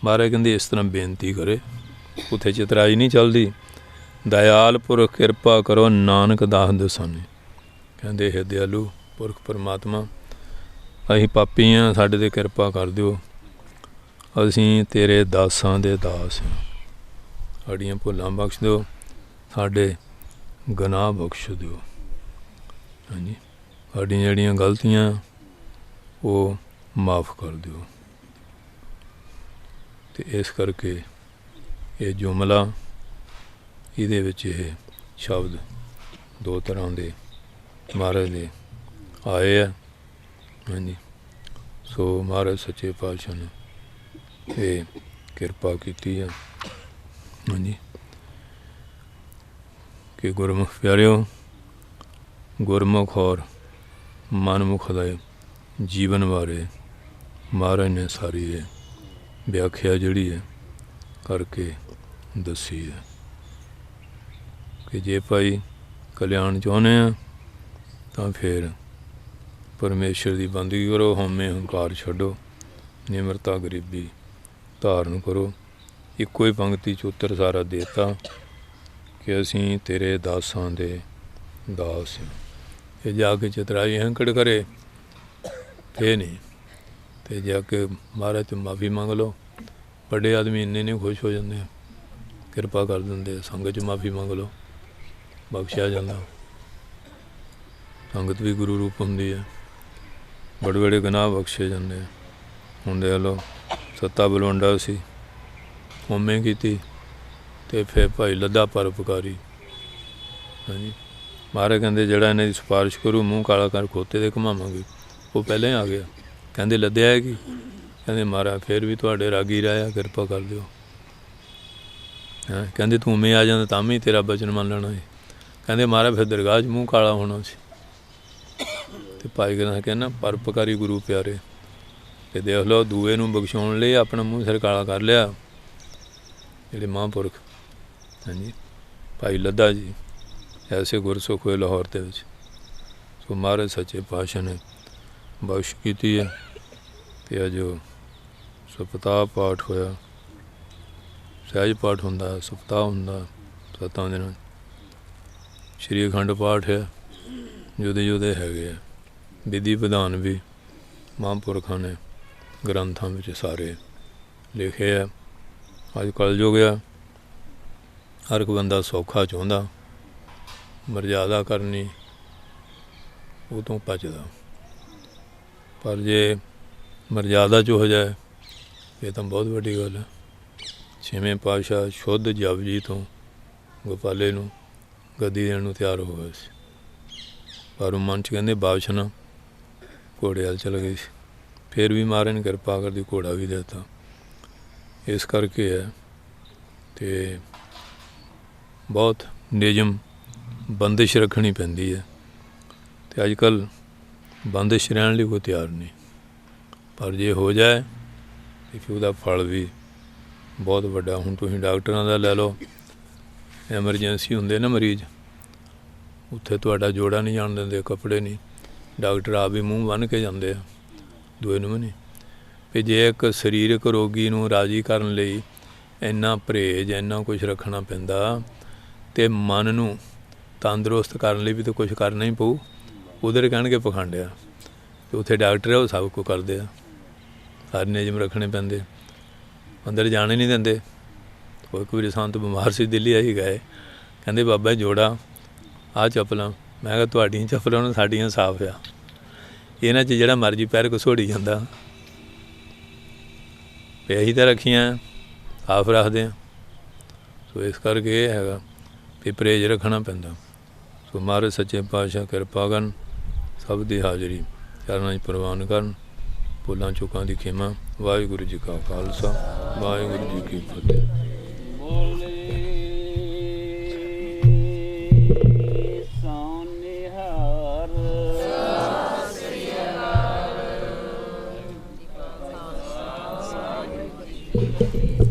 ਮਹਾਰਾਜ ਕਹਿੰਦੇ ਇਸ ਤਰ੍ਹਾਂ ਬੇਨਤੀ ਕਰੇ, ਉੱਥੇ ਚਿਤਰਾਈ ਨਹੀਂ ਚੱਲਦੀ। ਦਇਆਲ ਪੁਰਖ ਕਿਰਪਾ ਕਰੋ ਨਾਨਕ ਦਾਸ ਦਸਾਨੇ। ਕਹਿੰਦੇ ਹੈ ਦਿਆਲੂ ਪੁਰਖ ਪਰਮਾਤਮਾ, ਅਸੀਂ ਪਾਪੀ ਹਾਂ, ਸਾਡੇ 'ਤੇ ਕਿਰਪਾ ਕਰ ਦਿਓ, ਅਸੀਂ ਤੇਰੇ ਦਾਸਾਂ ਦੇ ਦਾਸ ਹਾਂ। ਸਾਡੀਆਂ ਭੁੱਲਾਂ ਬਖਸ਼ ਦਿਓ, ਸਾਡੇ ਗੁਨਾਹ ਬਖਸ਼ ਦਿਓ। ਹਾਂਜੀ, ਸਾਡੀਆਂ ਜਿਹੜੀਆਂ ਗਲਤੀਆਂ ਉਹ ਮਾਫ ਕਰ ਦਿਓ। ਅਤੇ ਇਸ ਕਰਕੇ ਇਹ ਜੁਮਲਾ, ਇਹਦੇ ਵਿੱਚ ਇਹ ਸ਼ਬਦ ਦੋ ਤਰ੍ਹਾਂ ਦੇ ਮਹਾਰਾਜ ਦੇ ਆਏ ਆ। ਹਾਂਜੀ, ਸੋ ਮਹਾਰਾਜ ਸੱਚੇ ਪਾਤਸ਼ਾਹ ਨੇ ਇਹ ਕਿਰਪਾ ਕੀਤੀ ਹੈ। ਹਾਂਜੀ, ਕਿ ਗੁਰਮੁਖ ਪਿਆਰਿਓ, ਗੁਰਮੁਖ ਔਰ ਮਨਮੁਖ ਦੇ ਜੀਵਨ ਬਾਰੇ ਮਹਾਰਾਜ ਨੇ ਸਾਰੀ ਇਹ ਵਿਆਖਿਆ ਜਿਹੜੀ ਹੈ ਕਰਕੇ ਦੱਸੀ ਹੈ ਕਿ ਜੇ ਭਾਈ ਕਲਿਆਣ ਚਾਹੁੰਦੇ ਹਾਂ ਤਾਂ ਫਿਰ ਪਰਮੇਸ਼ਰ ਦੀ ਬੰਦਗੀ ਕਰੋ, ਹਉਮੈ ਹੰਕਾਰ ਛੱਡੋ, ਨਿਮਰਤਾ ਗਰੀਬੀ ਧਾਰਨ ਕਰੋ। ਇੱਕੋ ਹੀ ਪੰਕਤੀ 'ਚ ਉੱਤਰ ਸਾਰਾ ਦੇਤਾ ਕਿ ਅਸੀਂ ਤੇਰੇ ਦਾਸਾਂ ਦੇ ਦਾਸ ਹਾਂ। ਇਹ ਜਾ ਕੇ ਚਤਰਾਈ ਹੈਂਕੜ ਕਰੇ ਫੇਰ ਨਹੀਂ, ਅਤੇ ਜਾ ਕੇ ਮਹਾਰਾਜ ਤੋਂ ਮਾਫੀ ਮੰਗ ਲਓ। ਵੱਡੇ ਆਦਮੀ ਇੰਨੇ ਖੁਸ਼ ਹੋ ਜਾਂਦੇ ਆ, ਕਿਰਪਾ ਕਰ ਦਿੰਦੇ, ਸੰਗਤ 'ਚ ਮਾਫੀ ਮੰਗ ਲਓ, ਬਖਸ਼ਿਆ ਜਾਂਦਾ। ਸੰਗਤ ਵੀ ਗੁਰੂ ਰੂਪ ਹੁੰਦੀ ਹੈ, ਬੜੇ ਬੜੇ ਗੁਨਾਹ ਬਖਸ਼ੇ ਜਾਂਦੇ ਆ। ਹੁਣ ਦੇਖ ਲਓ, ਸੱਤਾ ਬਲਵੰਡਾ ਸੀ, ਹਉਮੈ ਕੀਤੀ, ਅਤੇ ਫਿਰ ਭਾਈ ਲੱਦਾ ਪਰਉਪਕਾਰੀ। ਹਾਂਜੀ, ਮਹਾਰਾਜ ਕਹਿੰਦੇ ਜਿਹੜਾ ਇਹਨਾਂ ਦੀ ਸਿਫਾਰਿਸ਼ ਕਰੂ ਮੂੰਹ ਕਾਲਾ ਕਰ ਖੋਤੇ ਦੇ ਘੁਮਾਵਾਂਗੇ, ਉਹ ਪਹਿਲਾਂ ਹੀ ਆ ਗਿਆ। ਕਹਿੰਦੇ ਲੱਦਿਆ ਹੈ ਕੀ? ਕਹਿੰਦੇ ਮਹਾਰਾਜ ਫਿਰ ਵੀ ਤੁਹਾਡੇ ਰਾਗੀ ਰਿਹਾ, ਕਿਰਪਾ ਕਰ ਦਿਓ। ਕਹਿੰਦੇ ਤੂੰ ਉਵੇਂ ਆ ਜਾਂਦਾ ਤਾਂ ਵੀ ਤੇਰਾ ਬਚਨ ਮੰਨ ਲੈਣਾ ਸੀ। ਕਹਿੰਦੇ ਮਹਾਰਾਜ ਫਿਰ ਦਰਗਾਹ 'ਚ ਮੂੰਹ ਕਾਲਾ ਹੋਣਾ ਸੀ। ਅਤੇ ਭਾਈ ਕਹਿੰਦਾ ਪਰਉਪਕਾਰੀ ਗੁਰੂ ਪਿਆਰੇ, ਅਤੇ ਦੇਖ ਲਓ ਦੂਏ ਨੂੰ ਬਖਸ਼ਾਉਣ ਲਈ ਆਪਣਾ ਮੂੰਹ ਸਿਰ ਕਾਲਾ ਕਰ ਲਿਆ ਜਿਹੜੇ ਮਹਾਂਪੁਰਖ। ਹਾਂਜੀ, ਭਾਈ ਲੱਦਾ ਜੀ ਐਸੇ ਗੁਰਸੁਖ ਹੋਏ ਲਾਹੌਰ ਦੇ ਵਿੱਚ। ਸੋ ਮਹਾਰਾਜ ਸੱਚੇ ਪਾਤਸ਼ਾਹ ਨੇ ਬਖਸ਼ ਕੀਤੀ ਹੈ। ਅਤੇ ਅੱਜ ਸਪਤਾਹ ਪਾਠ ਹੋਇਆ, ਸਹਿਜ ਪਾਠ ਹੁੰਦਾ, ਸਪਤਾਹ ਹੁੰਦਾ 7 ਦਿਨਾਂ, ਸ਼੍ਰੀ ਅਖੰਡ ਪਾਠ ਹੈ, ਜੁਦੇ ਜੁਦੇ ਹੈਗੇ ਆ। ਵਿਧੀ ਵਿਧਾਨ ਵੀ ਮਹਾਂਪੁਰਖਾਂ ਨੇ ਗ੍ਰੰਥਾਂ ਵਿੱਚ ਸਾਰੇ ਲਿਖੇ ਆ। ਅੱਜ ਕਲਯੁਗ ਆ, ਹਰ ਇੱਕ ਬੰਦਾ ਸੌਖਾ ਚਾਹੁੰਦਾ, ਮਰਜ਼ਾਦਾ ਕਰਨੀ ਉਹ ਤੋਂ ਭੱਜਦਾ। ਪਰ ਜੇ ਮਰਜ਼ਾਦਾ 'ਚ ਹੋ ਜਾਏ ਇਹ ਤਾਂ ਬਹੁਤ ਵੱਡੀ ਗੱਲ ਹੈ। 6ਵੇਂ ਪਾਤਸ਼ਾਹ ਸ਼ੁੱਧ ਜਪਜੀ ਤੋਂ ਗੋਪਾਲੇ ਨੂੰ ਗੱਦੀ ਦੇਣ ਨੂੰ ਤਿਆਰ ਹੋ ਗਏ ਸੀ, ਪਰ ਉਹ ਮਨ 'ਚ ਕਹਿੰਦੇ ਬਾਦਸ਼ਾਹ ਨਾ ਘੋੜੇ ਵੱਲ ਚਲ ਗਈ ਸੀ। ਫਿਰ ਵੀ ਮਹਾਰਾਜ ਨੇ ਕਿਰਪਾ ਕਰਦੀ, ਘੋੜਾ ਵੀ ਦੇ ਦਿੱਤਾ। ਇਸ ਕਰਕੇ ਹੈ ਅਤੇ ਬਹੁਤ ਨਿਯਮ ਬੰਦਿਸ਼ ਰੱਖਣੀ ਪੈਂਦੀ ਹੈ। ਅਤੇ ਅੱਜ ਕੱਲ੍ਹ ਬੰਦਿਸ਼ ਰਹਿਣ ਲਈ ਕੋਈ ਤਿਆਰ ਨਹੀਂ, ਪਰ ਜੇ ਹੋ ਜਾਏ ਤਾਂ ਫਿਰ ਉਹਦਾ ਫਲ ਵੀ ਬਹੁਤ ਵੱਡਾ। ਹੁਣ ਤੁਸੀਂ ਡਾਕਟਰਾਂ ਦਾ ਲੈ ਲਓ, ਐਮਰਜੈਂਸੀ ਹੁੰਦੇ ਨਾ ਮਰੀਜ਼, ਉੱਥੇ ਤੁਹਾਡਾ ਜੋੜਾ ਨਹੀਂ ਜਾਣ ਦਿੰਦੇ, ਕੱਪੜੇ ਨਹੀਂ, ਡਾਕਟਰ ਆਪ ਵੀ ਮੂੰਹ ਬੰਨ੍ਹ ਕੇ ਜਾਂਦੇ ਆ, ਦੂਏ ਨੂੰ ਵੀ ਨਹੀਂ। ਵੀ ਜੇ ਇੱਕ ਸਰੀਰਕ ਰੋਗੀ ਨੂੰ ਰਾਜ਼ੀ ਕਰਨ ਲਈ ਇੰਨਾ ਪਰਹੇਜ਼, ਇੰਨਾ ਕੁਛ ਰੱਖਣਾ ਪੈਂਦਾ, ਅਤੇ ਮਨ ਨੂੰ ਤੰਦਰੁਸਤ ਕਰਨ ਲਈ ਵੀ ਤਾਂ ਕੁਛ ਕਰਨਾ ਹੀ ਪਊ। ਉਧਰ ਕਹਿਣਗੇ ਪਖੰਡ ਆ, ਅਤੇ ਉੱਥੇ ਡਾਕਟਰ ਆ ਉਹ ਸਭ ਕੁਝ ਕਰਦੇ ਆ, ਸਾਰੇ ਨਿਯਮ ਰੱਖਣੇ ਪੈਂਦੇ, ਅੰਦਰ ਜਾਣੇ ਨਹੀਂ ਦਿੰਦੇ। ਕੋਈ ਕੋਈ ਸੰਤ ਬਿਮਾਰ ਸੀ, ਦਿੱਲੀ ਆਈ ਗਏ, ਕਹਿੰਦੇ ਬਾਬਾ ਜੋੜਾ ਆਹ ਚੱਪਲਾਂ, ਮੈਂ ਕਿਹਾ ਤੁਹਾਡੀਆਂ ਚੱਪਲਾਂ ਨੂੰ ਸਾਡੀਆਂ ਸਾਫ਼ ਆ, ਇਹਨਾਂ 'ਚ ਜਿਹੜਾ ਮਰਜ਼ੀ ਪੈਰ ਘਸੋੜੀ ਜਾਂਦਾ, ਵੀ ਅਸੀਂ ਤਾਂ ਰੱਖੀਆਂ ਸਾਫ਼ ਰੱਖਦੇ ਹਾਂ। ਸੋ ਇਸ ਕਰਕੇ ਇਹ ਹੈਗਾ ਵੀ ਪਰਹੇਜ਼ ਰੱਖਣਾ ਪੈਂਦਾ। ਸੋ ਮਹਾਰਾਜ ਸੱਚੇ ਪਾਤਸ਼ਾਹ ਕਿਰਪਾ ਕਰਨ, ਸਭ ਦੀ ਹਾਜ਼ਰੀ ਚਰਨਾਂ 'ਚ ਪ੍ਰਵਾਨ ਕਰਨ, ਭੁੱਲਾਂ ਚੁੱਕਾਂ ਦੀ ਖਿਮਾ। ਵਾਹਿਗੁਰੂ ਜੀ ਕਾ ਖਾਲਸਾ, ਵਾਹਿਗੁਰੂ ਜੀ ਕੀ ਫਤਿਹ। ਸੋਨਿਹਾਰ जी।